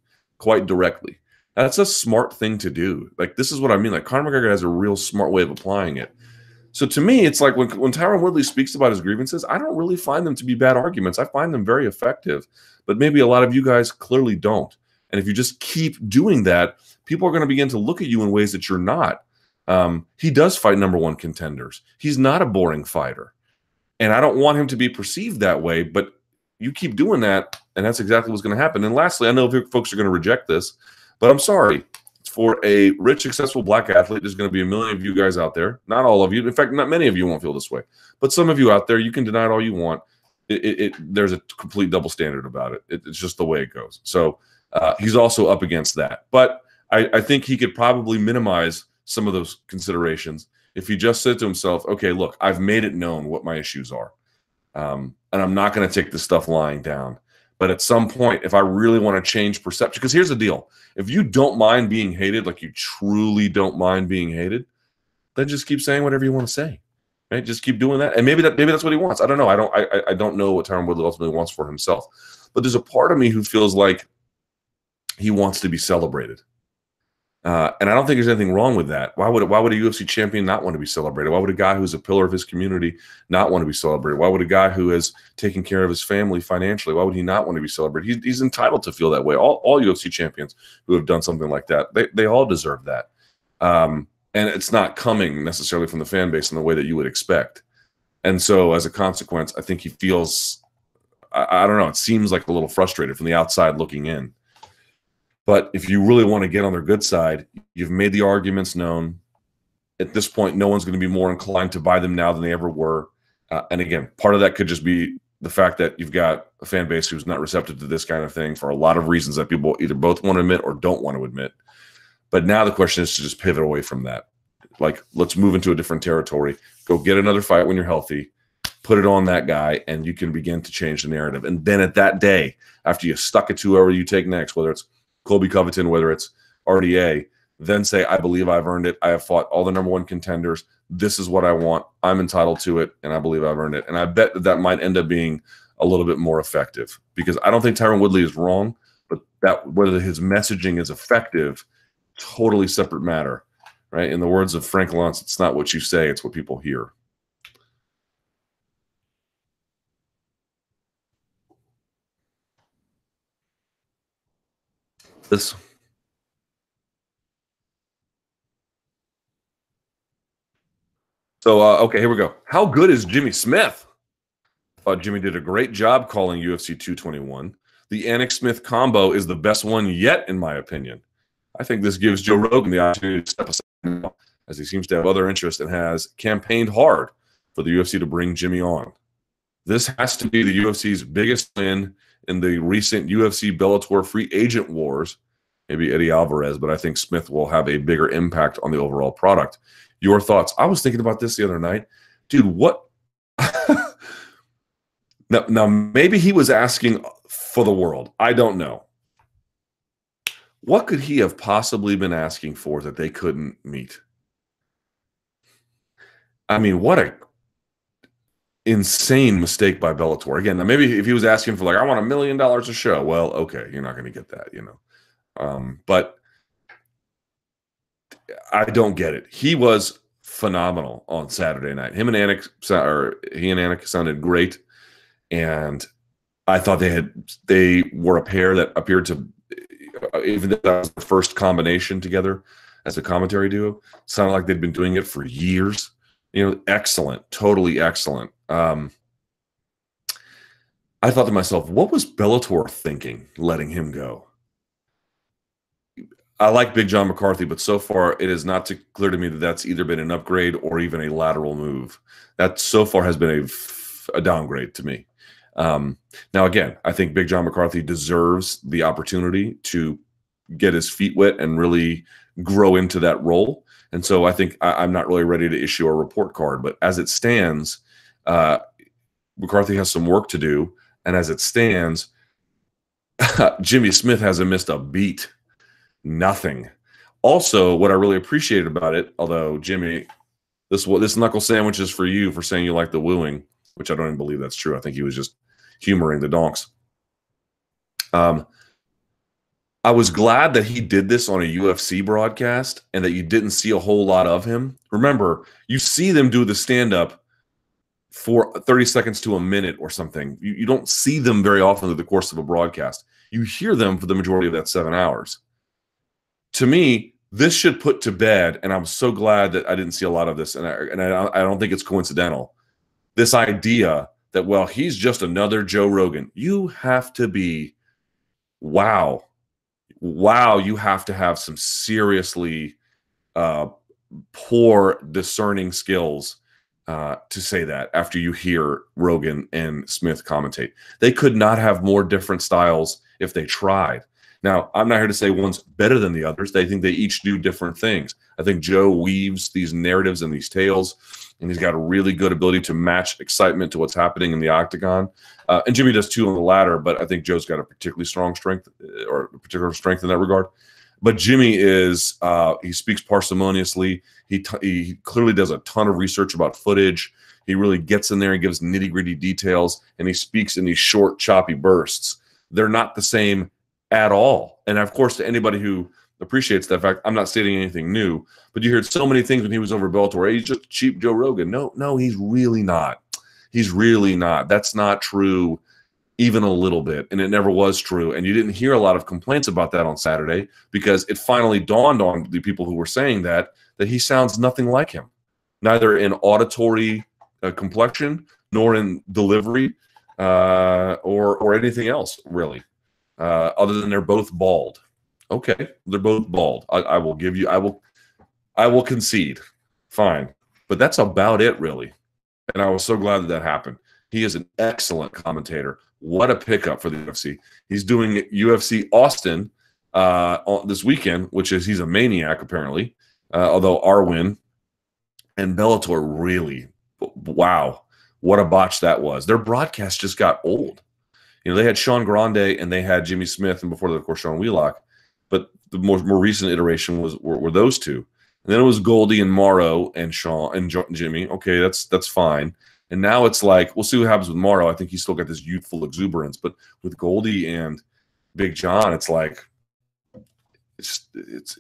That's a smart thing to do. Like, this is what I mean. Like, Conor McGregor has a real smart way of applying it. So to me, it's like when Tyron Woodley speaks about his grievances, I don't really find them to be bad arguments. I find them very effective. But maybe a lot of you guys clearly don't. And if you just keep doing that, people are going to begin to look at you in ways that you're not. He does fight #1 contenders. He's not a boring fighter. And I don't want him to be perceived that way, but you keep doing that, and that's exactly what's going to happen. And lastly, I know folks are going to reject this, but I'm sorry. For a rich, successful black athlete, there's going to be a million of you guys out there. Not all of you. In fact, not many of you won't feel this way. But some of you out there, you can deny it all you want. There's a complete double standard about it. It's just the way it goes. So he's also up against that. But I think he could probably minimize some of those considerations if he just said to himself, okay, look, I've made it known what my issues are. And I'm not going to take this stuff lying down. But at some point, if I really want to change perception, because here's the deal. If you don't mind being hated, like you truly don't mind being hated, then just keep saying whatever you want to say. Right? Just keep doing that. And maybe that's what he wants. I don't know. I don't know what Tyron Woodley ultimately wants for himself. But there's a part of me who feels like he wants to be celebrated. And I don't think there's anything wrong with that. Why would a UFC champion not want to be celebrated? Why would a guy who's a pillar of his community not want to be celebrated? Why would a guy who has taken care of his family financially, why would he not want to be celebrated? He's entitled to feel that way. All UFC champions who have done something like that, they all deserve that. And it's not coming necessarily from the fan base in the way that you would expect. And so as a consequence, I think he feels, I don't know, it seems like a little frustrated from the outside looking in. But if you really want to get on their good side, you've made the arguments known. At this point, no one's going to be more inclined to buy them now than they ever were. And again, part of that could just be the fact that you've got a fan base who's not receptive to this kind of thing for a lot of reasons that people either both want to admit or don't want to admit. But now the question is to just pivot away from that. Like, let's move into a different territory. Go get another fight when you're healthy. Put it on that guy, and you can begin to change the narrative. And then at that day, after you stuck it to whoever you take next, whether it's Colby Covington, whether it's RDA, then say, I believe I've earned it. I have fought all the #1 contenders. This is what I want. I'm entitled to it, and I believe I've earned it. And I bet that might end up being a little bit more effective, because I don't think Tyron Woodley is wrong, but that whether his messaging is effective, totally separate matter, right? In the words of Frank Luntz, it's not what you say, it's what people hear. This. So, okay, here we go. How good is Jimmy Smith? I thought Jimmy did a great job calling UFC 221. The Anik-Smith combo is the best one yet, in my opinion. I think this gives Joe Rogan the opportunity to step aside now, as he seems to have other interests and has campaigned hard for the UFC to bring Jimmy on. This has to be the UFC's biggest win in the recent UFC Bellator free agent wars. Maybe Eddie Alvarez, but I think Smith will have a bigger impact on the overall product. Your thoughts? I was thinking about this the other night. Dude, what? Now, maybe he was asking for the world. I don't know. What could he have possibly been asking for that they couldn't meet? I mean, what a insane mistake by Bellator. Again, now maybe if he was asking for, like, I want $1 million a show, well, okay, you're not going to get that, you know. But I don't get it. He was phenomenal on Saturday night. He and Anik sounded great, and I thought they were a pair that appeared to, even though that was the first combination together as a commentary duo, sounded like they'd been doing it for years. You know, excellent, totally excellent. I thought to myself, what was Bellator thinking letting him go? I like Big John McCarthy, but so far it is not clear to me that that's either been an upgrade or even a lateral move. That so far has been a downgrade to me. Now, again, I think Big John McCarthy deserves the opportunity to get his feet wet and really grow into that role. And so I think I'm not really ready to issue a report card. But as it stands, McCarthy has some work to do. And as it stands, Jimmy Smith hasn't missed a beat. Nothing. Also, what I really appreciated about it, although Jimmy, this knuckle sandwich is for you for saying you like the wooing, which I don't even believe that's true. I think he was just humoring the donks. I was glad that he did this on a UFC broadcast and that you didn't see a whole lot of him. Remember, you see them do the stand-up for 30 seconds to a minute or something. You don't see them very often through the course of a broadcast. You hear them for the majority of that 7 hours. To me, this should put to bed, and I'm so glad that I didn't see a lot of this, and I don't think it's coincidental, this idea that, well, he's just another Joe Rogan. You have to be, wow, you have to have some seriously poor discerning skills to say that after you hear Rogan and Smith commentate. They could not have more different styles if they tried. Now, I'm not here to say one's better than the others. They think they each do different things. I think Joe weaves these narratives and these tales, and he's got a really good ability to match excitement to what's happening in the octagon. And Jimmy does too on the ladder, but I think Joe's got a particularly strong strength or a particular strength in that regard. But Jimmy is, he speaks parsimoniously. He clearly does a ton of research about footage. He really gets in there and gives nitty-gritty details, and he speaks in these short, choppy bursts. They're not the same at all. And of course, to anybody who appreciates that fact, I'm not stating anything new, but you heard so many things when he was over Bellator. Hey, he's just cheap Joe Rogan. No, he's really not. He's really not. That's not true even a little bit, and it never was true. And you didn't hear a lot of complaints about that on Saturday because it finally dawned on the people who were saying that he sounds nothing like him, neither in auditory complexion nor in delivery or anything else, really. Other than they're both bald. Okay, they're both bald. I will give you. I will concede. Fine, but that's about it, really. And I was so glad that happened. He is an excellent commentator. What a pickup for the UFC. He's doing UFC Austin this weekend, which is he's a maniac apparently. Although our win and Bellator really, wow, what a botch that was. Their broadcast just got old. You know, they had Sean Grande and they had Jimmy Smith, and before that, of course, Sean Wheelock. But the more recent iteration were those two. And then it was Goldie and Morrow and Sean and Jimmy. Okay, that's fine. And now it's like, we'll see what happens with Morrow. I think he's still got this youthful exuberance. But with Goldie and Big John, it's like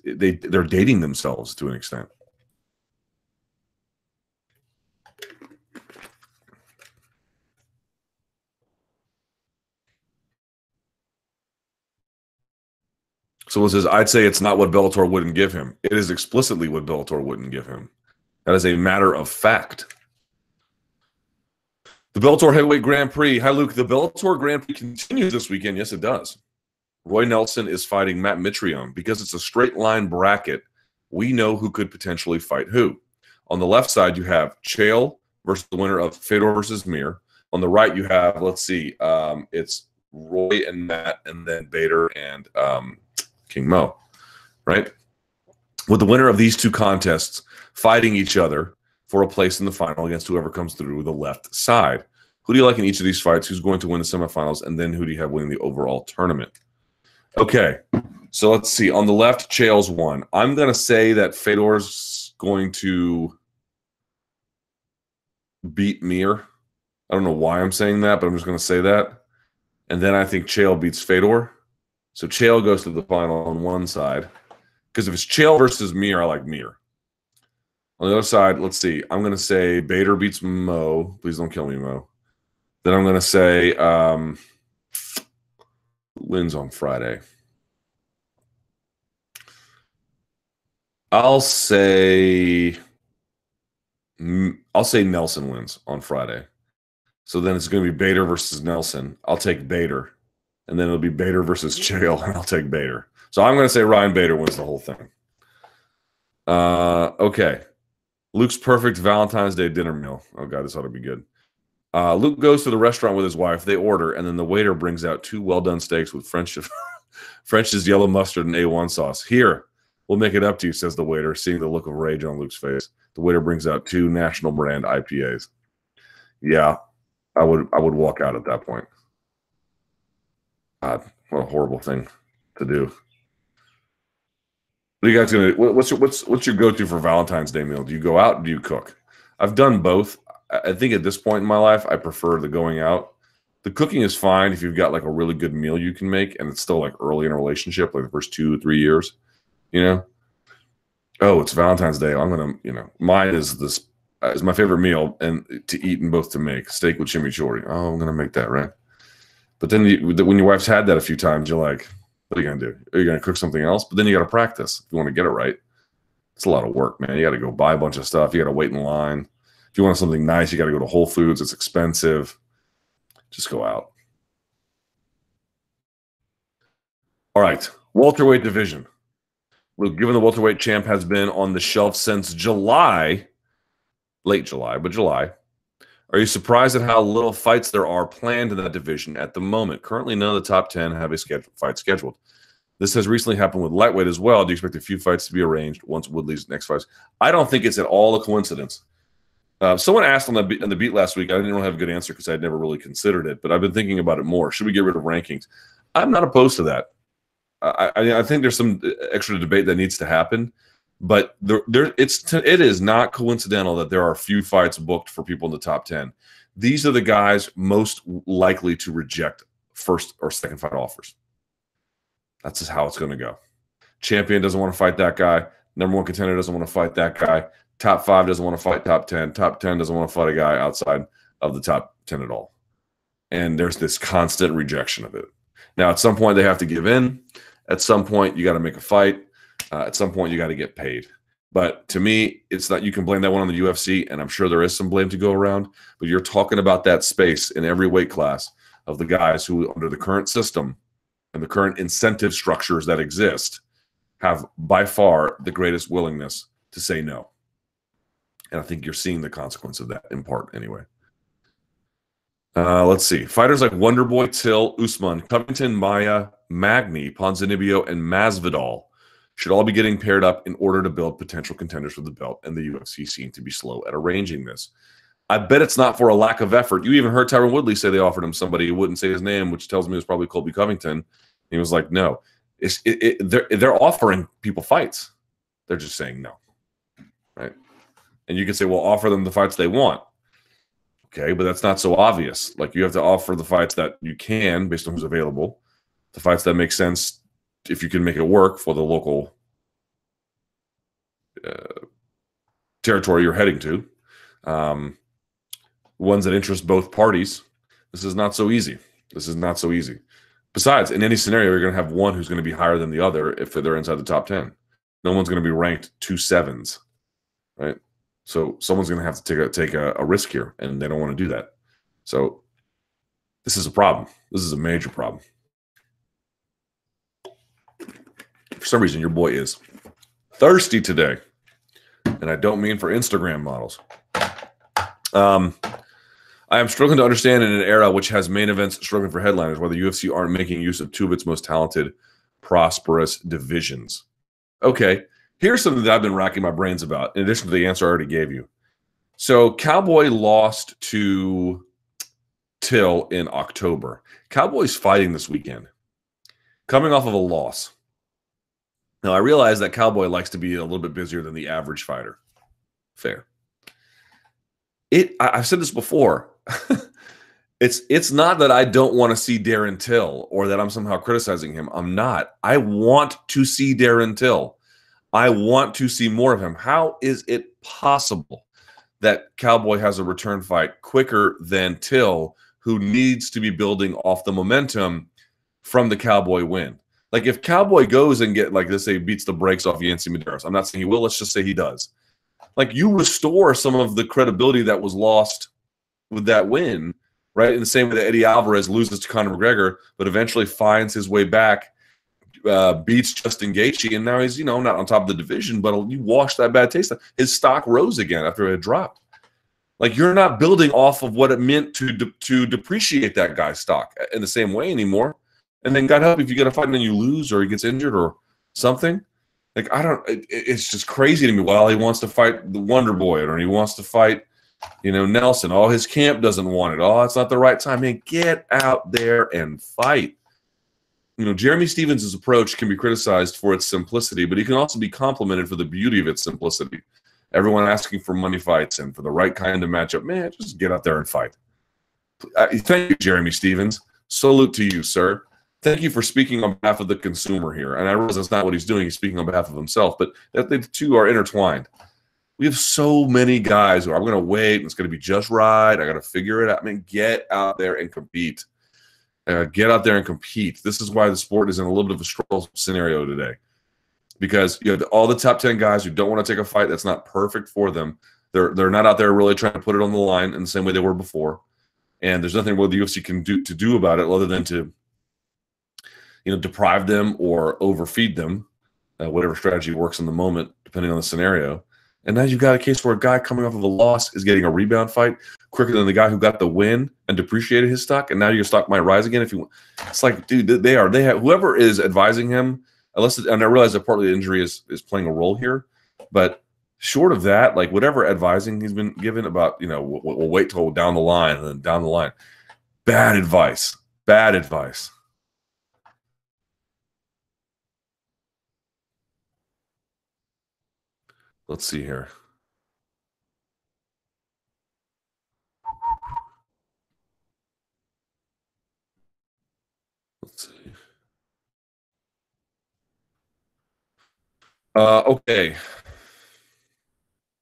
they're dating themselves to an extent. So it says, I'd say it's not what Bellator wouldn't give him. It is explicitly what Bellator wouldn't give him. That is a matter of fact. The Bellator Heavyweight Grand Prix. Hi, Luke. The Bellator Grand Prix continues this weekend. Yes, it does. Roy Nelson is fighting Matt Mitrione. Because it's a straight line bracket, we know who could potentially fight who. On the left side, you have Chael versus the winner of Fedor versus Mir. On the right, you have, let's see, it's Roy and Matt, and then Bader and King Mo, right? With the winner of these two contests fighting each other for a place in the final against whoever comes through the left side. Who do you like in each of these fights? Who's going to win the semifinals? And then who do you have winning the overall tournament? Okay, so let's see. On the left, Chael's won. I'm going to say that Fedor's going to beat Mir. I don't know why I'm saying that, but I'm just going to say that. And then I think Chael beats Fedor. So Chael goes to the final on one side. Because if it's Chael versus Mir, I like Mir. On the other side, let's see. I'm going to say Bader beats Mo. Please don't kill me, Mo. Then I'm going to say wins on Friday. I'll say Nelson wins on Friday. So then it's going to be Bader versus Nelson. I'll take Bader. And then it'll be Bader versus Chael, and I'll take Bader. So I'm going to say Ryan Bader wins the whole thing. Okay. Luke's perfect Valentine's Day dinner meal. Oh, God, this ought to be good. Luke goes to the restaurant with his wife. They order, and then the waiter brings out 2 well-done steaks with French's yellow mustard and A1 sauce. Here, we'll make it up to you, says the waiter, seeing the look of rage on Luke's face. The waiter brings out 2 national brand IPAs. Yeah, I would walk out at that point. God, what a horrible thing to do. What are you guys gonna do? What's your go-to for Valentine's Day meal? Do you go out or do you cook? I've done both. I think at this point in my life, I prefer the going out. The cooking is fine if you've got like a really good meal you can make, and it's still like early in a relationship, like the first 2 or 3 years. You know, oh, it's Valentine's Day. I'm gonna, mine is this is my favorite meal and to eat and both to make steak with chimichurri. Oh, I'm gonna make that, right? But then when your wife's had that a few times, you're like, what are you going to do? Are you going to cook something else? But then you got to practice if you want to get it right. It's a lot of work, man. You got to go buy a bunch of stuff. You got to wait in line. If you want something nice, you got to go to Whole Foods. It's expensive. Just go out. All right. Welterweight division. Luke, given the welterweight champ has been on the shelf since July, late July, but July, are you surprised at how little fights there are planned in that division at the moment? Currently, none of the top 10 have a fight scheduled. This has recently happened with lightweight as well. Do you expect a few fights to be arranged once Woodley's next fights? I don't think it's at all a coincidence. Someone asked on the beat last week. I didn't really have a good answer because I'd never really considered it, but I've been thinking about it more. Should we get rid of rankings? I'm not opposed to that. I think there's some extra debate that needs to happen. But it is not coincidental that there are few fights booked for people in the top 10. These are the guys most likely to reject first or second fight offers. That's just how it's going to go. Champion doesn't want to fight that guy. Number 1 contender doesn't want to fight that guy. Top 5 doesn't want to fight top 10. Top 10 doesn't want to fight a guy outside of the top 10 at all. And there's this constant rejection of it. Now, at some point, they have to give in. At some point, you got to make a fight. At some point, you got to get paid. But to me, it's not, you can blame that one on the UFC, and I'm sure there is some blame to go around, but you're talking about that space in every weight class of the guys who, under the current system, and the current incentive structures that exist have by far the greatest willingness to say no. And I think you're seeing the consequence of that in part anyway. Let's see. Fighters like Wonderboy, Till, Usman, Covington, Maia, Magny, Ponzinibbio, and Masvidal should all be getting paired up in order to build potential contenders for the belt, and the UFC seem to be slow at arranging this. I bet it's not for a lack of effort. You even heard Tyron Woodley say they offered him somebody who wouldn't say his name, which tells me it was probably Colby Covington. He was like, no. They're offering people fights. They're just saying no, right? And you can say, well, offer them the fights they want. Okay, but that's not so obvious. Like, you have to offer the fights that you can based on who's available, the fights that make sense if you can make it work for the local territory you're heading to, ones that interest both parties. This is not so easy. This is not so easy. Besides, in any scenario, you're going to have one who's going to be higher than the other if they're inside the top 10. No one's going to be ranked 2 7s, right? So someone's going to have to take a risk here, and they don't want to do that. So this is a problem. This is a major problem. For some reason, your boy is thirsty today, and I don't mean for Instagram models. I am struggling to understand in an era which has main events struggling for headliners why the UFC aren't making use of two of its most talented, prosperous divisions. Okay, here's something that I've been racking my brains about, in addition to the answer I already gave you. So Cowboy lost to Till in October. Cowboy's fighting this weekend, coming off of a loss. Now, I realize that Cowboy likes to be a little bit busier than the average fighter. Fair. I've said this before. It's not that I don't want to see Darren Till or that I'm somehow criticizing him. I'm not. I want to see Darren Till. I want to see more of him. How is it possible that Cowboy has a return fight quicker than Till, who needs to be building off the momentum from the Cowboy win? Like, if Cowboy goes and let's say, beats the brakes off Yancy Medeiros, I'm not saying he will, let's just say he does. Like, you restore some of the credibility that was lost with that win, right? In the same way that Eddie Alvarez loses to Conor McGregor, but eventually finds his way back, beats Justin Gaethje, and now he's, not on top of the division, but you wash that bad taste. His stock rose again after it had dropped. Like, you're not building off of what it meant to depreciate that guy's stock in the same way anymore. And then God help if you get a fight and then you lose or he gets injured or something. Like, it's just crazy to me. Well, he wants to fight the Wonder Boy or he wants to fight, Nelson. Oh, his camp doesn't want it. Oh, it's not the right time. Man, get out there and fight. Jeremy Stevens' approach can be criticized for its simplicity, but he can also be complimented for the beauty of its simplicity. Everyone asking for money fights and for the right kind of matchup. Man, just get out there and fight. Thank you, Jeremy Stevens. Salute to you, sir. Thank you for speaking on behalf of the consumer here. And I realize that's not what he's doing. He's speaking on behalf of himself, but the two are intertwined. We have so many guys who are going to wait, and it's going to be just right. I got to figure it out. I mean, get out there and compete. Get out there and compete. This is why the sport is in a little bit of a struggle scenario today, because you have all the top 10 guys who don't want to take a fight that's not perfect for them. They're not out there really trying to put it on the line in the same way they were before, and there's nothing what the UFC can do about it other than to deprive them or overfeed them, whatever strategy works in the moment, depending on the scenario. And now you've got a case where a guy coming off of a loss is getting a rebound fight quicker than the guy who got the win and depreciated his stock, and now your stock might rise again if you. It's like, dude, they have whoever is advising him. And I realize that partly the injury is playing a role here, but short of that, like whatever advising he's been given about, we'll wait till down the line and then down the line. Bad advice. Bad advice. Let's see here. Let's see. Okay.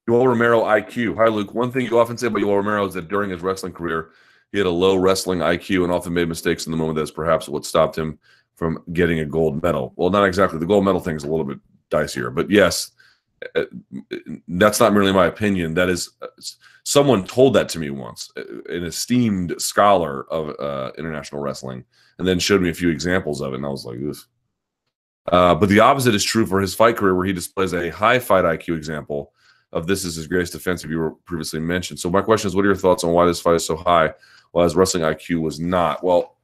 Yoel Romero IQ. Hi, Luke. One thing you often say about Yoel Romero is that during his wrestling career, he had a low wrestling IQ and often made mistakes in the moment. That's perhaps what stopped him from getting a gold medal. Well, not exactly. The gold medal thing is a little bit dicier, but yes, That's not merely my opinion. That is, someone told that to me once, an esteemed scholar of international wrestling, and then showed me a few examples of it, and I was like, "Oof." But the opposite is true for his fight career, where he displays a high fight IQ example of this is his greatest defensive you were previously mentioned. So my question is, what are your thoughts on why this fight is so high, while his wrestling IQ was not? Well,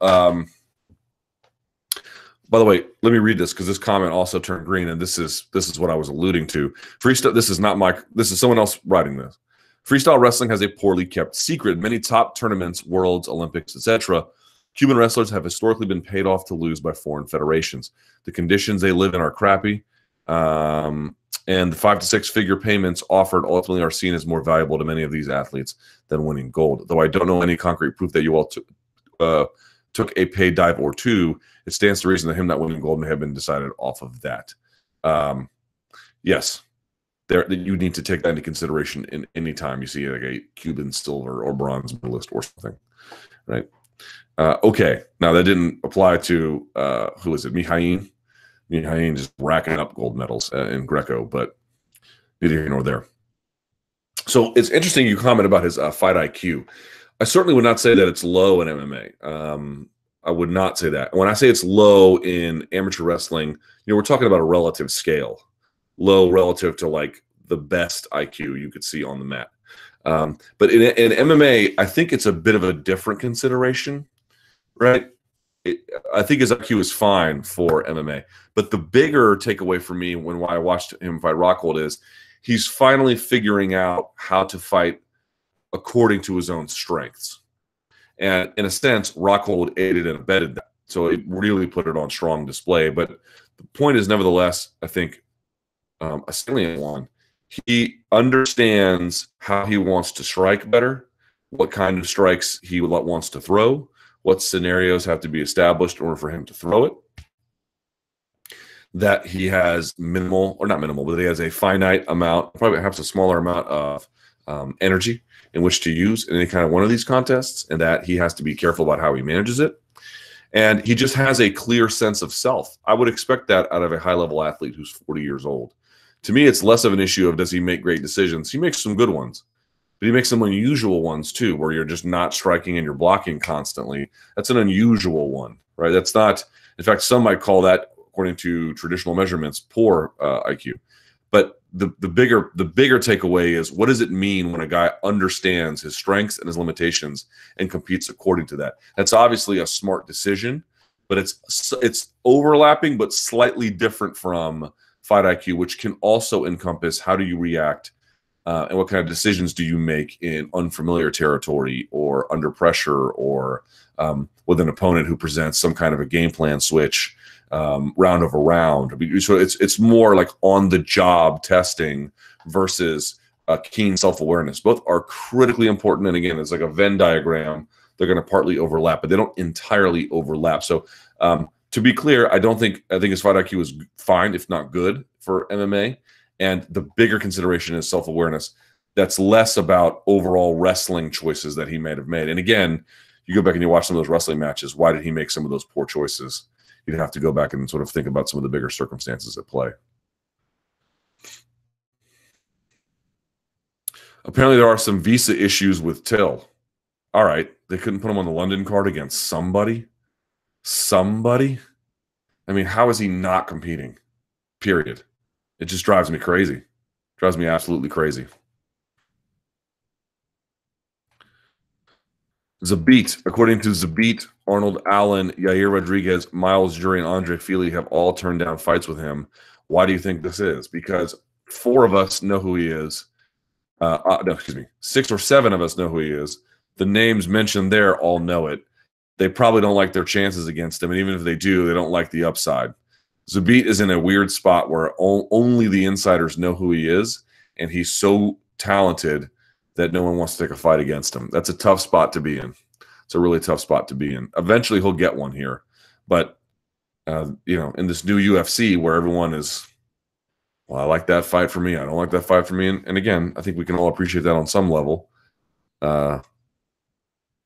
by the way, let me read this because this comment also turned green, and this is what I was alluding to. Freestyle. This is someone else writing this. Freestyle wrestling has a poorly kept secret. Many top tournaments, worlds, Olympics, etc. Cuban wrestlers have historically been paid off to lose by foreign federations. The conditions they live in are crappy, and the 5 to 6 figure payments offered ultimately are seen as more valuable to many of these athletes than winning gold. Though I don't know any concrete proof that Yoel took a paid dive or two, it stands to reason that him not winning gold may have been decided off of that. Yes, you need to take that into consideration in any time you see like a Cuban silver or bronze medalist or something, right? Okay, now that didn't apply to who is it? Mihain. Mihain just racking up gold medals in Greco, but neither here nor there. So it's interesting you comment about his fight IQ. I certainly would not say that it's low in MMA. I would not say that. When I say it's low in amateur wrestling, we're talking about a relative scale, low relative to like the best IQ you could see on the mat. But in MMA, I think it's a bit of a different consideration, right? I think his IQ is fine for MMA, but the bigger takeaway for me why I watched him fight Rockhold is he's finally figuring out how to fight according to his own strengths. And in a sense, Rockhold aided and abetted that. So it really put it on strong display. But the point is, nevertheless, I think a salient one. He understands how he wants to strike better, what kind of strikes he wants to throw, what scenarios have to be established in order for him to throw it. That he has minimal, or not minimal, but he has a finite amount, probably perhaps a smaller amount of energy in which to use in any kind of one of these contests, and that he has to be careful about how he manages it. And he just has a clear sense of self. I would expect that out of a high-level athlete who's 40 years old. To me, it's less of an issue of does he make great decisions. He makes some good ones, but he makes some unusual ones too, where you're just not striking and you're blocking constantly. That's an unusual one, right? That's not, in fact, some might call that, according to traditional measurements, poor IQ. But the bigger takeaway is, what does it mean when a guy understands his strengths and his limitations and competes according to that? That's obviously a smart decision, but it's overlapping but slightly different from fight IQ, which can also encompass how do you react and what kind of decisions do you make in unfamiliar territory or under pressure or with an opponent who presents some kind of a game plan switch round over round. So it's more like on the job testing versus keen self-awareness. Both are critically important. And again, it's like a Venn diagram. They're going to partly overlap, but they don't entirely overlap. So to be clear, I think his fight IQ is fine, if not good, for MMA. And the bigger consideration is self-awareness. That's less about overall wrestling choices that he may have made. And again, you go back and you watch some of those wrestling matches. Why did he make some of those poor choices? You'd have to go back and sort of think about some of the bigger circumstances at play. Apparently, there are some visa issues with Till. All right, they couldn't put him on the London card against somebody. Somebody? I mean, how is he not competing? Period. It just drives me crazy. Drives me absolutely crazy. Zabit, according to Zabit, Arnold Allen, Yair Rodriguez, Miles Jury, and Andre Fili have all turned down fights with him. Why do you think this is? Because 4 of us know who he is. No, excuse me. 6 or 7 of us know who he is. The names mentioned there all know it. They probably don't like their chances against him, and even if they do, they don't like the upside. Zabit is in a weird spot where only the insiders know who he is, and he's so talented that no one wants to take a fight against him. That's a tough spot to be in. It's a really tough spot to be in. Eventually, he'll get one here. But, in this new UFC where everyone is, well, I like that fight for me. I don't like that fight for me. And again, I think we can all appreciate that on some level.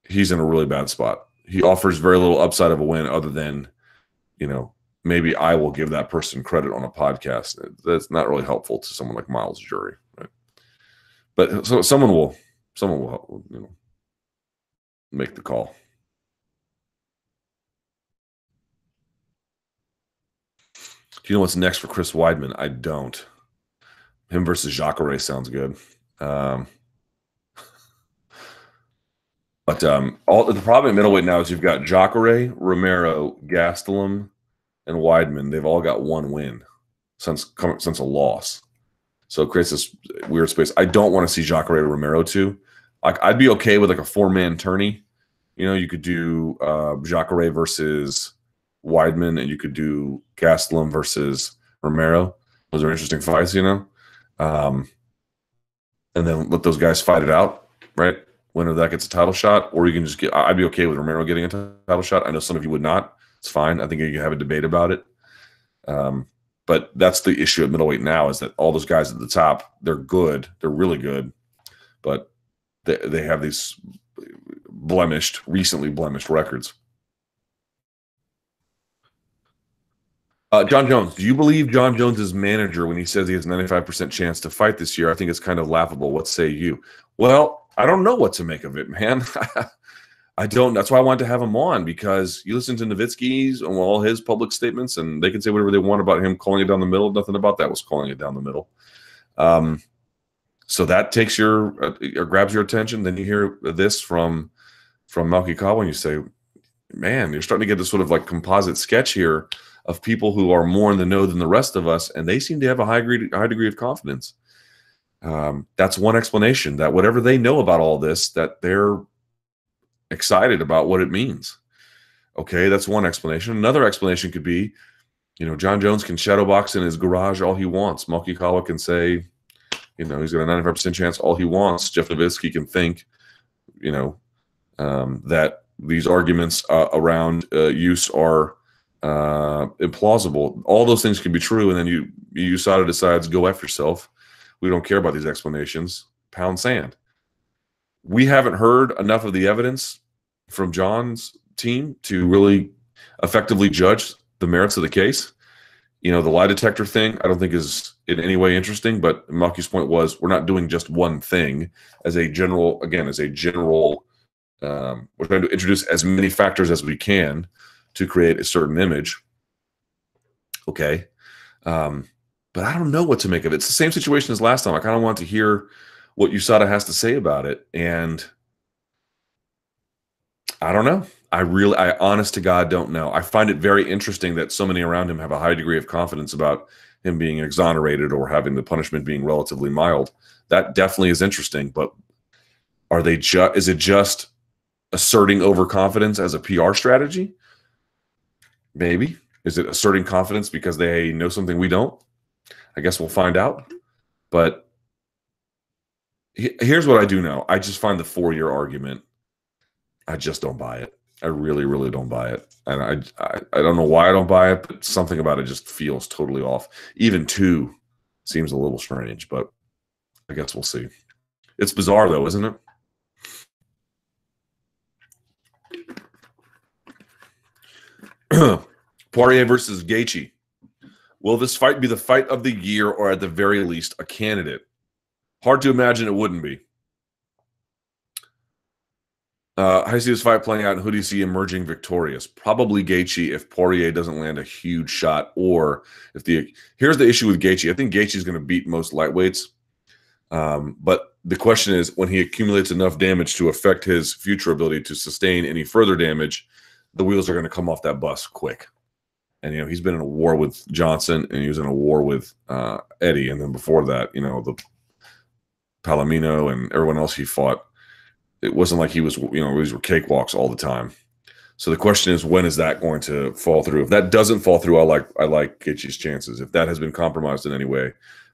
He's in a really bad spot. He offers very little upside of a win other than, maybe I will give that person credit on a podcast. That's not really helpful to someone like Miles Jury, right? But so someone will make the call. Do you know what's next for Chris Weidman? I don't. Him versus Jacare sounds good. But the problem at middleweight now is you've got Jacare, Romero, Gastelum, and Weidman. They've all got one win since a loss. So it creates this weird space. I don't want to see Jacare Romero too. Like, I'd be okay with like a 4-man tourney. You could do Jacare versus Weidman, and you could do Gastelum versus Romero. Those are interesting fights, and then let those guys fight it out, right? Winner of that gets a title shot, or you can just I'd be okay with Romero getting a title shot. I know some of you would not. It's fine. I think you can have a debate about it. But that's the issue at middleweight now, is that all those guys at the top, they're good. They're really good. But they have these recently blemished records. Jon Jones, do you believe Jon Jones' manager when he says he has a 95% chance to fight this year? I think it's kind of laughable. What say you? Well, I don't know what to make of it, man. I don't. That's why I wanted to have him on, because you listen to Nowitzki's and all his public statements, and they can say whatever they want about him calling it down the middle. Nothing about that was calling it down the middle. So that takes or grabs your attention. Then you hear this from Malky Cowboy, and you say, man, you're starting to get this sort of like composite sketch here of people who are more in the know than the rest of us, and they seem to have a high degree of confidence. That's one explanation, that whatever they know about all this, that they're excited about what it means. Okay, that's one explanation. Another explanation could be, Jon Jones can shadowbox in his garage all he wants. Malky Cowboy can say, he's got a 95% chance all he wants. Jeff Nowitzki can think, that these arguments around use are implausible. All those things can be true, and then USADA decides, go F yourself. We don't care about these explanations. Pound sand. We haven't heard enough of the evidence from Jon's team to really effectively judge the merits of the case. The lie detector thing, I don't think is in any way interesting, but Malky's point was, we're not doing just one thing. As a general, we're trying to introduce as many factors as we can to create a certain image. Okay. But I don't know what to make of it. It's the same situation as last time. I kind of want to hear what USADA has to say about it. And I don't know. I honest to God don't know. I find it very interesting that so many around him have a high degree of confidence about him being exonerated or having the punishment being relatively mild. That definitely is interesting. But is it just asserting overconfidence as a PR strategy? Maybe. Is it asserting confidence because they know something we don't? I guess we'll find out. But here's what I do know. I just find the 4-year argument, I just don't buy it. I really, really don't buy it. And I don't know why I don't buy it, but something about it just feels totally off. Even 2 seems a little strange, but I guess we'll see. It's bizarre, though, isn't it? Poirier versus Gaethje. Will this fight be the fight of the year, or at the very least a candidate? Hard to imagine it wouldn't be. How do you see this fight playing out, and who do you see emerging victorious? Probably Gaethje if Poirier doesn't land a huge shot, or if here's the issue with Gaethje. I think Gaethje is going to beat most lightweights, but the question is, when he accumulates enough damage to affect his future ability to sustain any further damage, the wheels are going to come off that bus quick. And he's been in a war with Johnson, and he was in a war with Eddie, and then before that, the Palomino and everyone else he fought. It wasn't like he was, these were cakewalks all the time. So the question is, when is that going to fall through? If that doesn't fall through, I like Gaethje's chances. If that has been compromised in any way,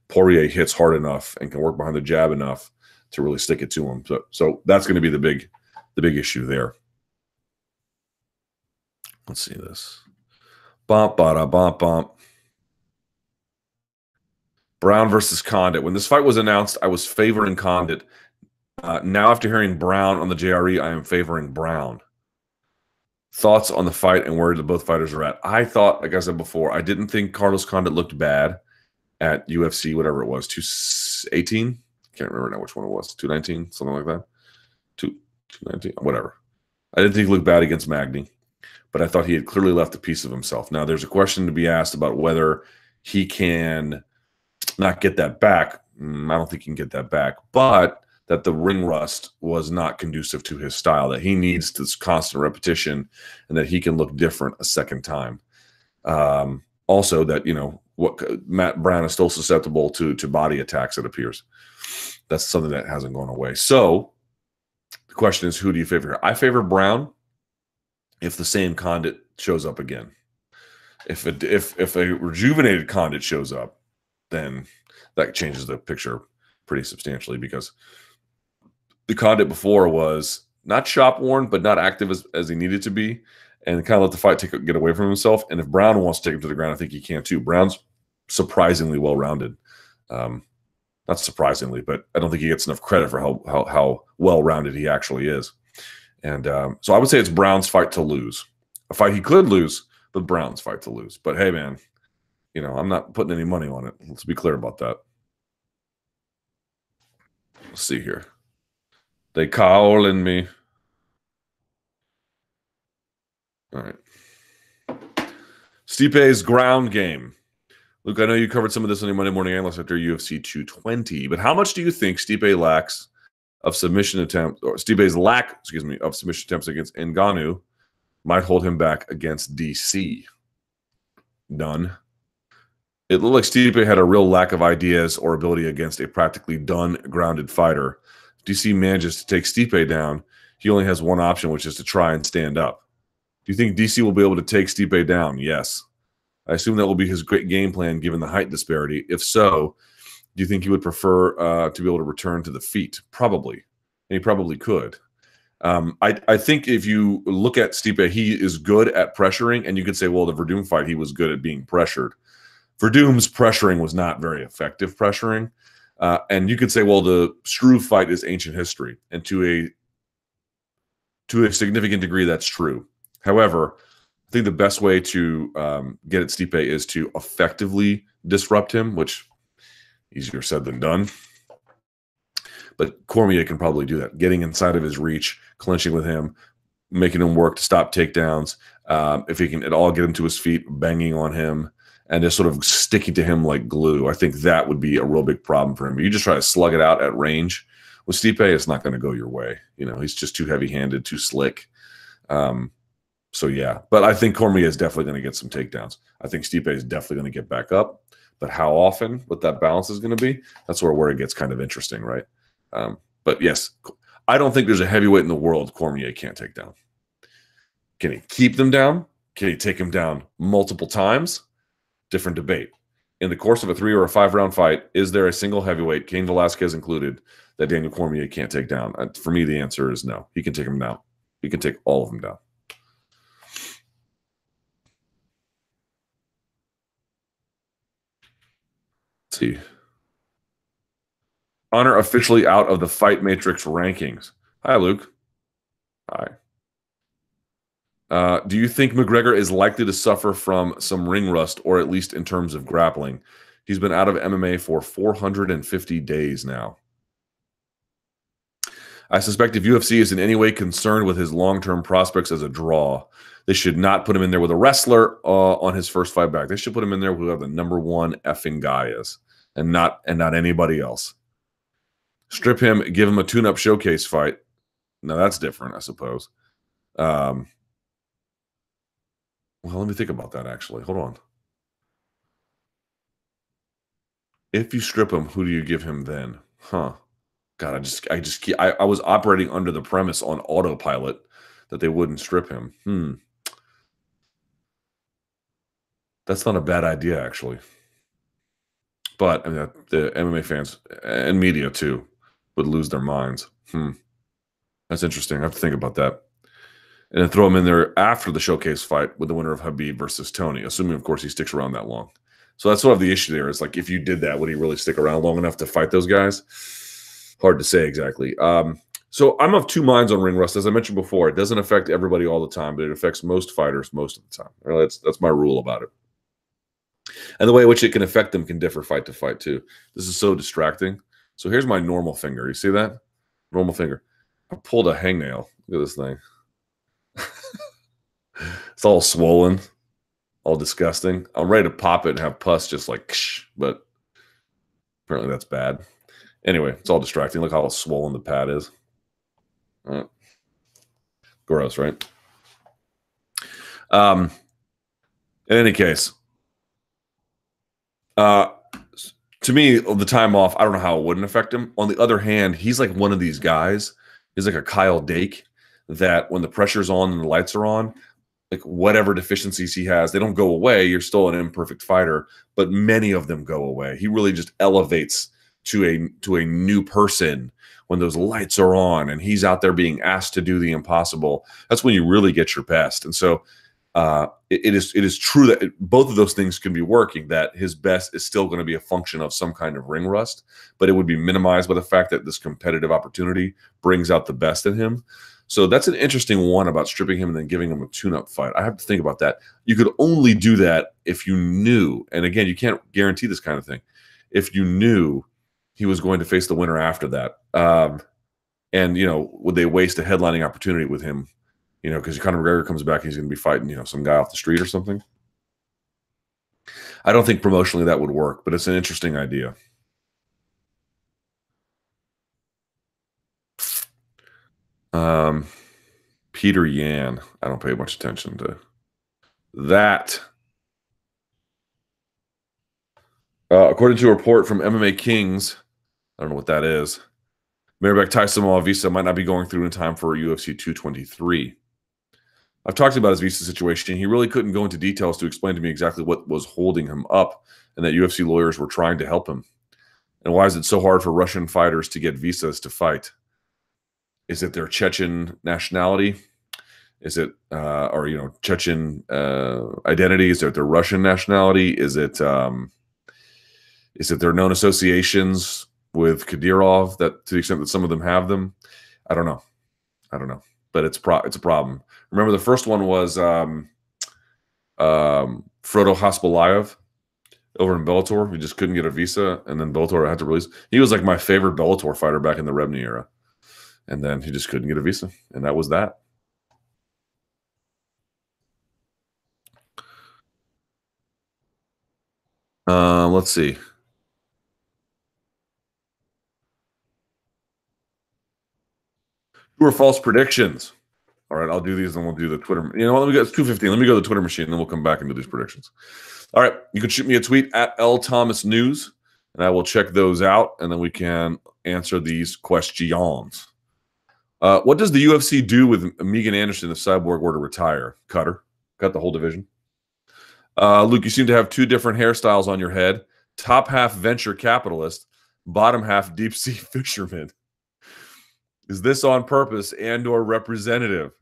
Poirier hits hard enough and can work behind the jab enough to really stick it to him. So that's going to be the big issue there. Let's see this. Bump, bada, bump, bump. Brown versus Condit. When this fight was announced, I was favoring Condit. Now, after hearing Brown on the JRE, I am favoring Brown. Thoughts on the fight and where both fighters are at. I thought, like I said before, I didn't think Carlos Condit looked bad at UFC, whatever it was, 218. Can't remember now which one it was. 219, something like that. 219, whatever. I didn't think he looked bad against Magny, but I thought he had clearly left a piece of himself. Now, there's a question to be asked about whether he can not get that back. I don't think he can get that back, but that the ring rust was not conducive to his style, that he needs this constant repetition and that he can look different a second time. Also that, Matt Brown is still susceptible to body attacks, it appears. That's something that hasn't gone away. So the question is, who do you favor here? I favor Brown if the same Condit shows up again. If a rejuvenated Condit shows up, then that changes the picture pretty substantially, because the Condit before was not shop worn, but not active as he needed to be, and kind of let the fight get away from himself. And if Brown wants to take him to the ground, I think he can too. Brown's surprisingly well-rounded. Not surprisingly, but I don't think he gets enough credit for how well-rounded he actually is. And so I would say it's Brown's fight to lose. A fight he could lose, but Brown's fight to lose. But hey, man, I'm not putting any money on it. Let's be clear about that. Let's see here. They calling me. All right. Stipe's ground game. Luke, I know you covered some of this on your Monday Morning Analyst after UFC 220, but how much do you think Stipe lacks of submission attempts, or Stipe's lack, of submission attempts against Ngannou might hold him back against DC? None. It looked like Stipe had a real lack of ideas or ability against a practically done grounded fighter. If DC manages to take Stipe down, he only has one option, which is to try and stand up. Do you think DC will be able to take Stipe down? Yes. I assume that will be his great game plan given the height disparity. If so, do you think he would prefer to be able to return to the feet? Probably. And he probably could. I think if you look at Stipe, he is good at pressuring, and you could say, well, the Verdum fight, he was good at being pressured. Verdum's pressuring was not very effective pressuring. And you could say, well, the Struve fight is ancient history. And to a significant degree, that's true. However, I think the best way to get at Stipe is to effectively disrupt him, which easier said than done. But Cormier can probably do that, getting inside of his reach, clinching with him, making him work to stop takedowns. If he can at all get him to his feet, banging on him, and just sort of sticking to him like glue, I think that would be a real big problem for him. But you just try to slug it out at range. With Stipe, it's not going to go your way. He's just too heavy-handed, too slick. So, yeah. But I think Cormier is definitely going to get some takedowns. I think Stipe is definitely going to get back up. But how often, what that balance is going to be, that's where it gets kind of interesting, right? But, yes, I don't think there's a heavyweight in the world Cormier can't take down. Can he keep them down? Can he take them down multiple times? Different debate. In the course of a 3 or a 5 round fight, is there a single heavyweight, Cain Velasquez included, that Daniel Cormier can't take down? For me, the answer is no. He can take them down. He can take all of them down. Let's see. Conor officially out of the Fight Matrix rankings. Hi, Luke. Hi. Do you think McGregor is likely to suffer from some ring rust, or at least in terms of grappling? He's been out of MMA for 450 days now. I suspect if UFC is in any way concerned with his long-term prospects as a draw, they should not put him in there with a wrestler on his first fight back. They should put him in there with whoever the number one effing guy is, and not anybody else. Strip him, give him a tune-up showcase fight. Now that's different, I suppose. Well, let me think about that, actually. Hold on. If you strip him, who do you give him then? Huh. God, I was operating under the premise on autopilot that they wouldn't strip him. That's not a bad idea, actually. But I mean, the MMA fans and media, too, would lose their minds. That's interesting. I have to think about that. And then throw him in there after the showcase fight with the winner of Khabib versus Tony, assuming, of course, he sticks around that long. So that's sort of the issue there. It's like, if you did that, would he really stick around long enough to fight those guys? Hard to say exactly. So I'm of two minds on ring rust. As I mentioned before, it doesn't affect everybody all the time, but it affects most fighters most of the time. That's my rule about it. And the way in which it can affect them can differ fight to fight too. This is so distracting. So here's my normal finger. You see that? Normal finger. I pulled a hangnail. Look at this thing. It's all swollen, all disgusting. I'm ready to pop it and have pus just like, but apparently that's bad. Anyway, it's all distracting. Look how swollen the pad is. Gross, right? In any case, to me, the time off, I don't know how it wouldn't affect him. On the other hand, he's like one of these guys. He's like a Kyle Dake that when the pressure's on and the lights are on, like whatever deficiencies he has, they don't go away. You're still an imperfect fighter, but many of them go away. He really just elevates to a new person when those lights are on and he's out there being asked to do the impossible. That's when you really get your best. And so it is true that both of those things can be working, that his best is still going to be a function of some kind of ring rust, but it would be minimized by the fact that this competitive opportunity brings out the best in him. So that's an interesting one about stripping him and then giving him a tune-up fight. I have to think about that. You could only do that if you knew, and again, you can't guarantee this kind of thing, if you knew he was going to face the winner after that. And, would they waste a headlining opportunity with him? Because Conor McGregor comes back, he's going to be fighting, some guy off the street or something. I don't think promotionally that would work, but it's an interesting idea. Peter Yan. I don't pay much attention to that. According to a report from MMA Kings, I don't know what that is, Maribek Taisama visa might not be going through in time for UFC 223. I've talked about his visa situation. He really couldn't go into details to explain to me exactly what was holding him up and that UFC lawyers were trying to help him. And why is it so hard for Russian fighters to get visas to fight? Is it their Chechen nationality? Is it, Chechen identity? Is it their Russian nationality? Is it their known associations with Kadyrov, that to the extent that some of them have them? I don't know. But it's a problem. Remember, the first one was Frodo Haspalayev over in Bellator. He just couldn't get a visa, and then Bellator had to release. He was like my favorite Bellator fighter back in the Rebny era, and then he just couldn't get a visa, and that was that. Let's see. True or false predictions? All right, I'll do these, and we'll do the Twitter. You know what? Let me go. It's 2:15. Let me go to the Twitter machine, and then we'll come back and do these predictions. All right, you can shoot me a tweet at LThomasNews, and I will check those out, and then we can answer these questions. What does the UFC do with Megan Anderson if Cyborg were to retire? Cut her. Cut the whole division. Luke, you seem to have two different hairstyles on your head. Top half venture capitalist, bottom half deep sea fisherman. Is this on purpose and or representative?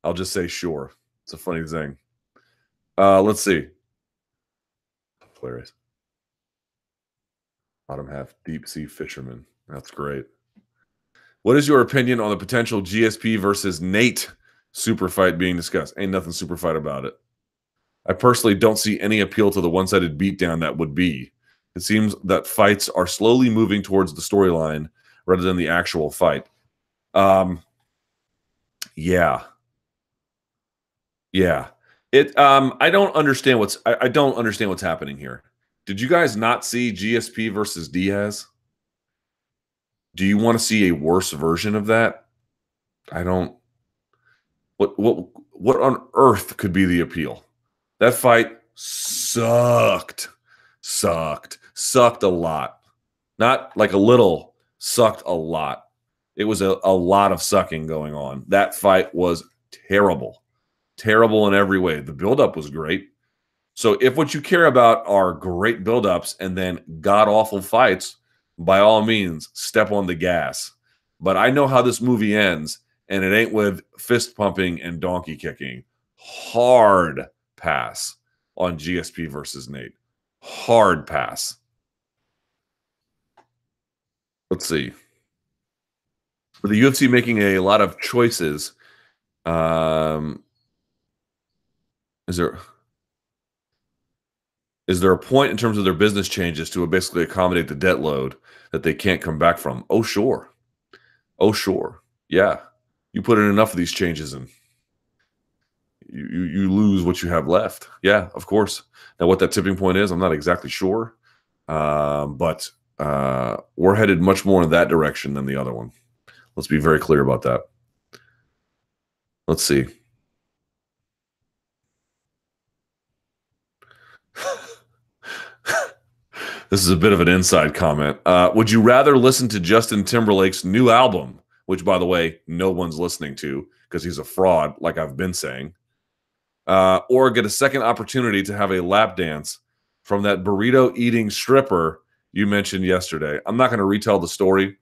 I'll just say sure. It's a funny thing. Let's see. Hilarious. Bottom half deep sea fisherman. That's great. What is your opinion on the potential GSP versus Nate super fight being discussed? Ain't nothing super fight about it. I personally don't see any appeal to the one-sided beatdown that would be. It seems that fights are slowly moving towards the storyline rather than the actual fight. Yeah. I don't understand what's happening here. Did you guys not see GSP versus Diaz? Do you want to see a worse version of that? I don't. What on earth could be the appeal? That fight sucked a lot. Not like a little, sucked a lot. It was a lot of sucking going on. That fight was terrible in every way. The buildup was great. So if what you care about are great buildups and then god-awful fights, by all means, step on the gas. But I know how this movie ends, and it ain't with fist pumping and donkey kicking. Hard pass on GSP versus Nate. Hard pass. Let's see. With the UFC making a lot of choices, is there a point in terms of their business changes to basically accommodate the debt load that they can't come back from? Oh, sure. Oh, sure. Yeah. You put in enough of these changes and you lose what you have left. Yeah, of course. Now, what that tipping point is, I'm not exactly sure. But we're headed much more in that direction than the other one. Let's be very clear about that. Let's see. This is a bit of an inside comment. Would you rather listen to Justin Timberlake's new album, which, by the way, no one's listening to because he's a fraud, like I've been saying, or get a second opportunity to have a lap dance from that burrito-eating stripper you mentioned yesterday? I'm not going to retell the story.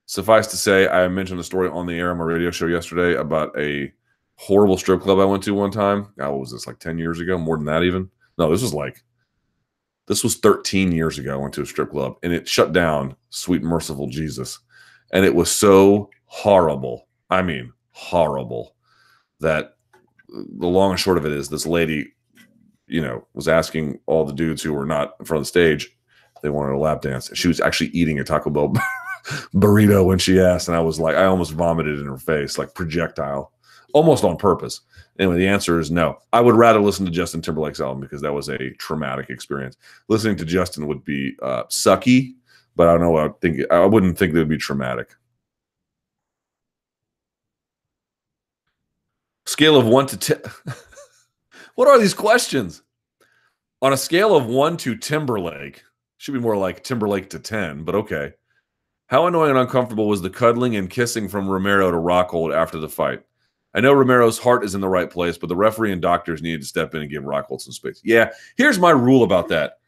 Suffice to say, I mentioned the story on the air on my radio show yesterday about a horrible strip club I went to one time. God, what was this, like 10 years ago? More than that even? No, this was 13 years ago. I went to a strip club, and it shut down, sweet merciful Jesus. And it was so horrible. I mean, horrible, that the long and short of it is this lady, was asking all the dudes who were not in front of the stage if they wanted a lap dance. She was actually eating a Taco Bell burrito when she asked, and I was like, I almost vomited in her face, like projectile, almost on purpose. Anyway, the answer is no. I would rather listen to Justin Timberlake's album because that was a traumatic experience. Listening to Justin would be sucky, but I don't know. I wouldn't think that would be traumatic. Scale of 1 to 10. What are these questions? On a scale of 1 to Timberlake, should be more like Timberlake to 10, but okay. How annoying and uncomfortable was the cuddling and kissing from Romero to Rockhold after the fight? I know Romero's heart is in the right place, but the referee and doctors needed to step in and give Rockhold some space. Yeah, here's my rule about that.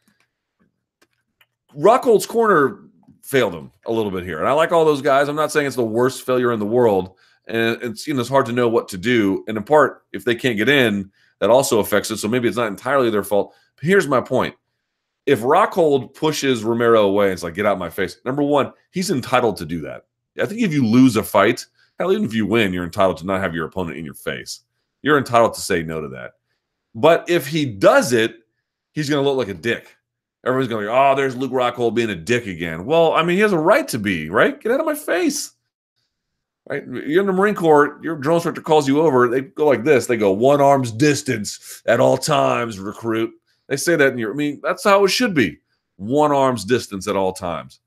Rockhold's corner failed him a little bit here. And I like all those guys. I'm not saying it's the worst failure in the world. And it's hard to know what to do. And in part, if they can't get in, that also affects it. So maybe it's not entirely their fault. But here's my point. If Rockhold pushes Romero away and it's like, get out of my face, number one, he's entitled to do that. I think if you lose a fight, hell, even if you win, you're entitled to not have your opponent in your face. You're entitled to say no to that. But if he does it, he's going to look like a dick. Everyone's going to go, oh, there's Luke Rockhold being a dick again. Well, I mean, he has a right to be, right? Get out of my face. Right? You're in the Marine Corps, your drill instructor calls you over. They go like this. They go, 1 arm's distance at all times, recruit. They say that I mean, that's how it should be. 1 arm's distance at all times.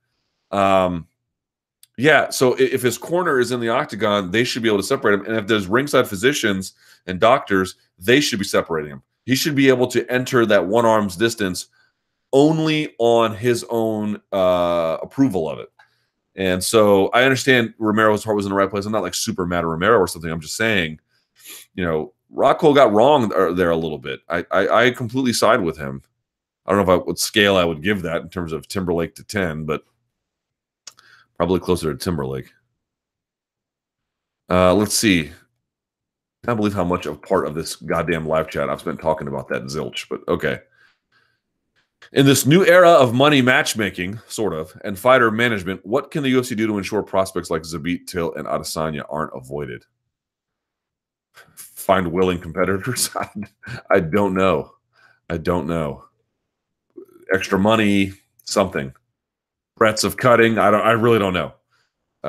Yeah, so if his corner is in the octagon, they should be able to separate him. And if there's ringside physicians and doctors, they should be separating him. He should be able to enter that 1 arm's distance only on his own approval of it. And so I understand Romero's heart was in the right place. I'm not like super mad at Romero or something. I'm just saying, Rockhold got wrong there a little bit. I completely side with him. I don't know what scale I would give that in terms of Timberlake to 10, but probably closer to Timberlake. Let's see. I can't believe how much of part of this goddamn live chat I've spent talking about that zilch, but okay. In this new era of money matchmaking, sort of, and fighter management, what can the UFC do to ensure prospects like Zabit, Till, and Adesanya aren't avoided? Find willing competitors? I don't know. I don't know. Extra money, something. Threats of cutting. I really don't know.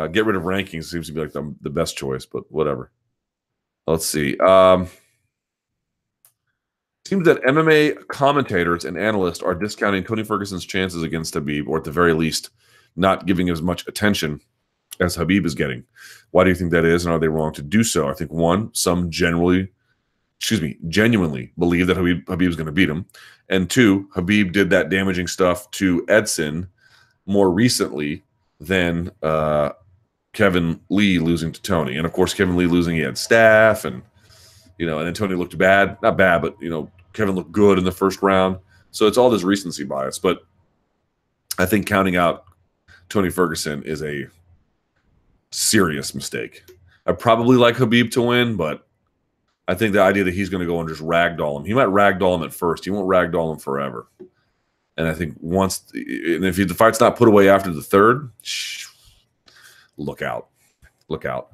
Get rid of rankings seems to be like the best choice, but whatever. Let's see. Seems that MMA commentators and analysts are discounting Tony Ferguson's chances against Khabib, or at the very least, not giving as much attention as Khabib is getting. Why do you think that is, and are they wrong to do so? I think, one, some genuinely believe that Khabib is going to beat him. And two, Khabib did that damaging stuff to Edson more recently than Kevin Lee losing to Tony. And, of course, Kevin Lee losing, he had staff, and and then Tony looked bad. Not bad, but, Kevin looked good in the first round. So it's all this recency bias. But I think counting out Tony Ferguson is a serious mistake. I probably like Khabib to win, but I think the idea that he's going to go and just ragdoll him. He might ragdoll him at first. He won't ragdoll him forever. And I think if the fight's not put away after the third, look out. Look out.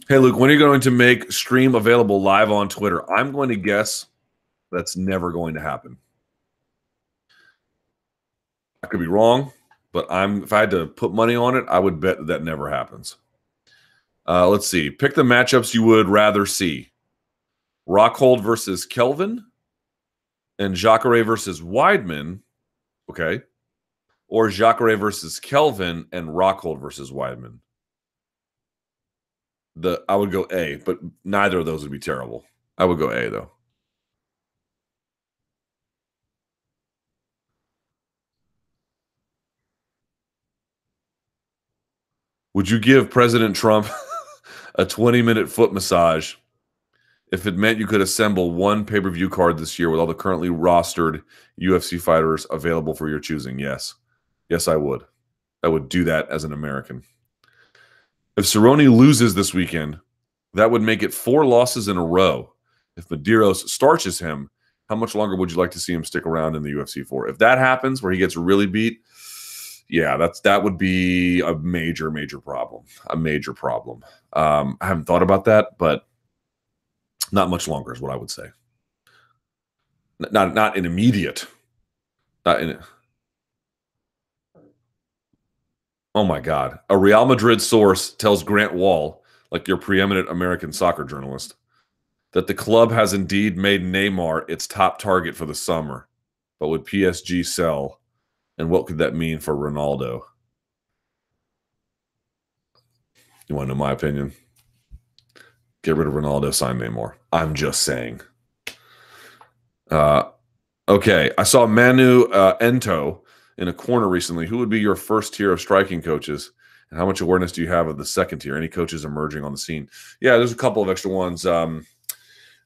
Hey, Luke, when are you going to make stream available live on Twitter? I'm going to guess that's never going to happen. I could be wrong, but if I had to put money on it, I would bet that never happens. Let's see. Pick the matchups you would rather see. Rockhold versus Kelvin and Jacare versus Weidman. Okay. Or Jacare versus Kelvin and Rockhold versus Weidman. I would go A, but neither of those would be terrible. I would go A, though. Would you give President Trump a 20-minute foot massage if it meant you could assemble one pay-per-view card this year with all the currently rostered UFC fighters available for your choosing? Yes. Yes, I would. I would do that as an American. If Cerrone loses this weekend, that would make it 4 losses in a row. If Medeiros starches him, how much longer would you like to see him stick around in the UFC for? If that happens, where he gets really beat, yeah, that would be a major, major problem. A major problem. I haven't thought about that, but not much longer is what I would say. Not an immediate. Not in. Oh my God! A Real Madrid source tells Grant Wall, like your preeminent American soccer journalist, that the club has indeed made Neymar its top target for the summer. But would PSG sell? And what could that mean for Ronaldo? You want to know my opinion? Get rid of Ronaldo, sign Neymar. I'm just saying. Okay, I saw Manu Ento in a corner recently. Who would be your first tier of striking coaches? And how much awareness do you have of the second tier? Any coaches emerging on the scene? Yeah, there's a couple of extra ones.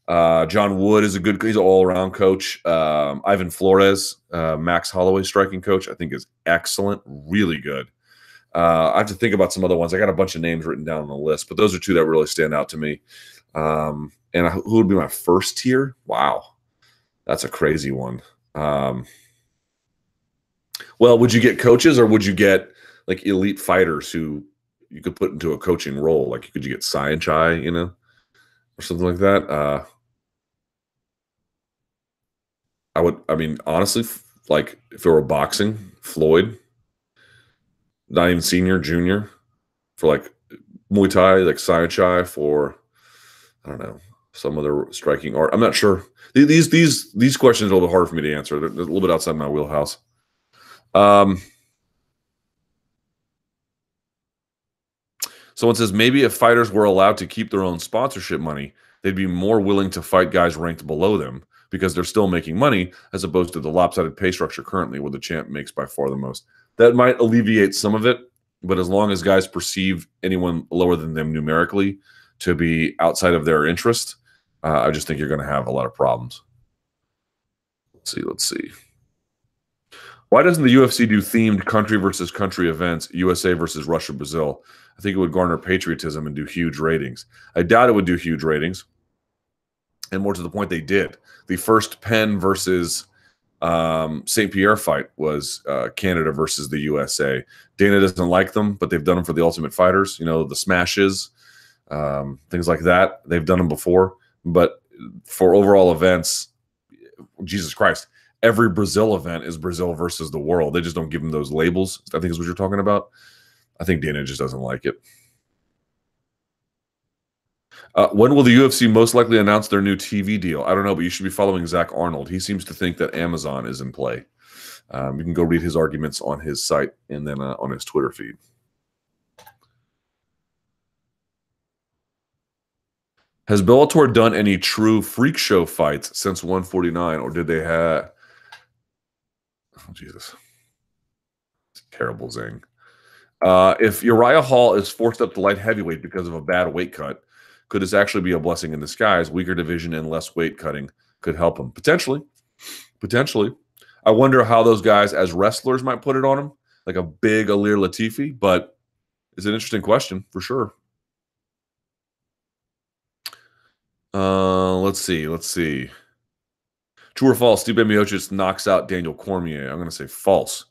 John Wood is he's an all-around coach. Ivan Flores, Max Holloway striking coach, I think is excellent, really good. I have to think about some other ones. I got a bunch of names written down on the list, but those are 2 that really stand out to me. And who would be my first tier? Wow, that's a crazy one. Well, would you get coaches or would you get like elite fighters who you could put into a coaching role? Like, could you get Cyan Chai, or something like that? I mean, honestly, like if it were boxing, Floyd, not even senior, junior, for like Muay Thai, like Cyan Chai for, I don't know, some other striking art. I'm not sure. These questions are a little bit hard for me to answer. They're a little bit outside my wheelhouse. Someone says maybe if fighters were allowed to keep their own sponsorship money, they'd be more willing to fight guys ranked below them because they're still making money as opposed to the lopsided pay structure currently where the champ makes by far the most. That might alleviate some of it, but as long as guys perceive anyone lower than them numerically to be outside of their interest, I just think you're going to have a lot of problems. Let's see. Why doesn't the UFC do themed country versus country events, USA versus Russia, Brazil? I think it would garner patriotism and do huge ratings. I doubt it would do huge ratings. And more to the point, they did. The first Penn versus St. Pierre fight was Canada versus the USA. Dana doesn't like them, but they've done them for the Ultimate Fighters. The smashes, things like that. They've done them before. But for overall events, Jesus Christ, every Brazil event is Brazil versus the world. They just don't give them those labels, I think is what you're talking about. I think Dana just doesn't like it. When will the UFC most likely announce their new TV deal? I don't know, but you should be following Zach Arnold. He seems to think that Amazon is in play. You can go read his arguments on his site and then on his Twitter feed. Has Bellator done any true freak show fights since 149, or did they have... Oh, Jesus. It's a terrible zing. If Uriah Hall is forced up to light heavyweight because of a bad weight cut, could this actually be a blessing in disguise? Weaker division and less weight cutting could help him. Potentially. I wonder how those guys as wrestlers might put it on him, like a big Alir Latifi, but it's an interesting question for sure. Let's see. True or false? Stipe Miocic knocks out Daniel Cormier. I'm going to say false.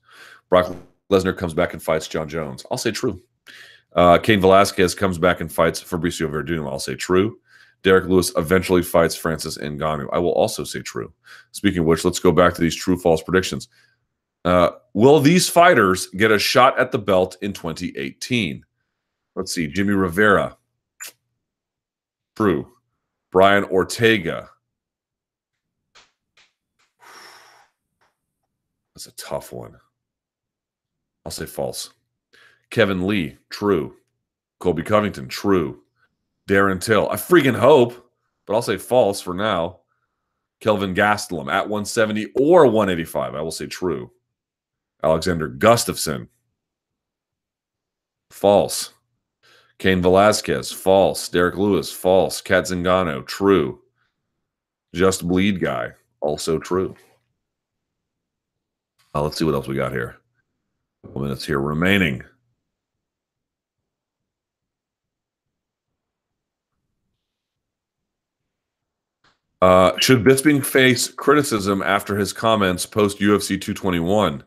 Brock Lesnar comes back and fights Jon Jones. I'll say true. Cain Velasquez comes back and fights Fabricio Verdum. I'll say true. Derek Lewis eventually fights Francis Ngannou. I will also say true. Speaking of which, let's go back to these true-false predictions. Will these fighters get a shot at the belt in 2018? Let's see. Jimmy Rivera. True. Brian Ortega. That's a tough one. I'll say false. Kevin Lee. True. Colby Covington. True. Darren Till. I freaking hope, but I'll say false for now. Kelvin Gastelum at 170 or 185. I will say true. Alexander Gustafson. False. Cain Velasquez. False. Derek Lewis. False. Kat Zingano. True. Just Bleed Guy. Also true. Let's see what else we got here. A couple minutes here remaining. Should Bisping face criticism after his comments post UFC 221?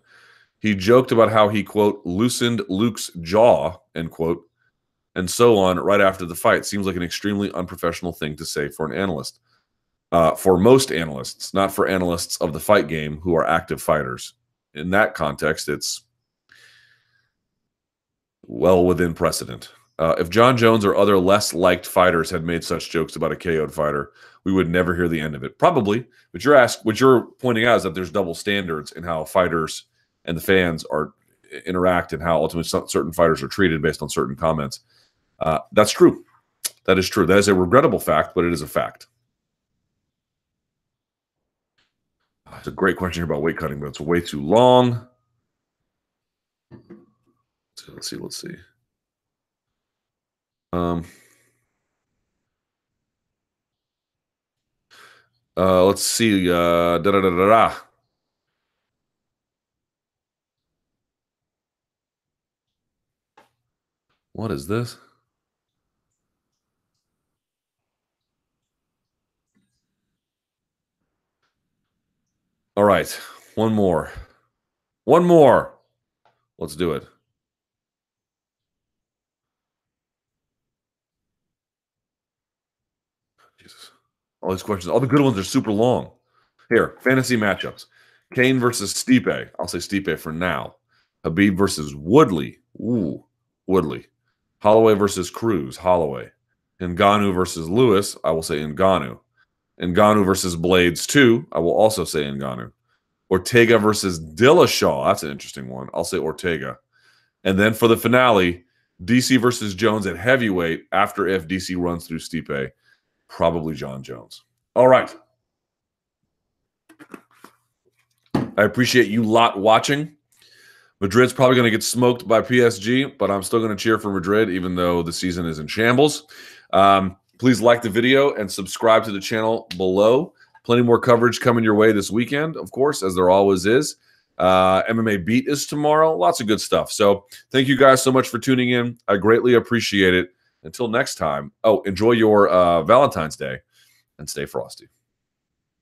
He joked about how he, quote, loosened Luke's jaw, end quote, and so on right after the fight. Seems like an extremely unprofessional thing to say for an analyst. For most analysts, not for analysts of the fight game who are active fighters. In that context, it's well within precedent. If Jon Jones or other less liked fighters had made such jokes about a KO'd fighter, we would never hear the end of it. Probably. But what you're pointing out is that there's double standards in how fighters and the fans interact and how ultimately certain fighters are treated based on certain comments. That's true. That is true. That is a regrettable fact, but it is a fact. It's a great question here about weight cutting, but it's way too long. So let's see. Let's see. What is this? All right. One more. One more. Let's do it. Jesus. All these questions, all the good ones are super long. Here, fantasy matchups. Cain versus Stipe. I'll say Stipe for now. Habib versus Woodley. Ooh, Woodley. Holloway versus Cruz. Holloway. Ngannou versus Lewis. I will say Ngannou. Ngannou versus Blades 2. I will also say Ngannou. Ortega versus Dillashaw. That's an interesting one. I'll say Ortega. And then for the finale, DC versus Jones at heavyweight after if DC runs through Stipe. Probably Jon Jones. All right. I appreciate you lot watching. Madrid's probably going to get smoked by PSG, but I'm still going to cheer for Madrid, even though the season is in shambles. Please like the video and subscribe to the channel below. Plenty more coverage coming your way this weekend, of course, as there always is. MMA Beat is tomorrow. Lots of good stuff. So thank you guys so much for tuning in. I greatly appreciate it. Until next time. Oh, enjoy your Valentine's Day and stay frosty.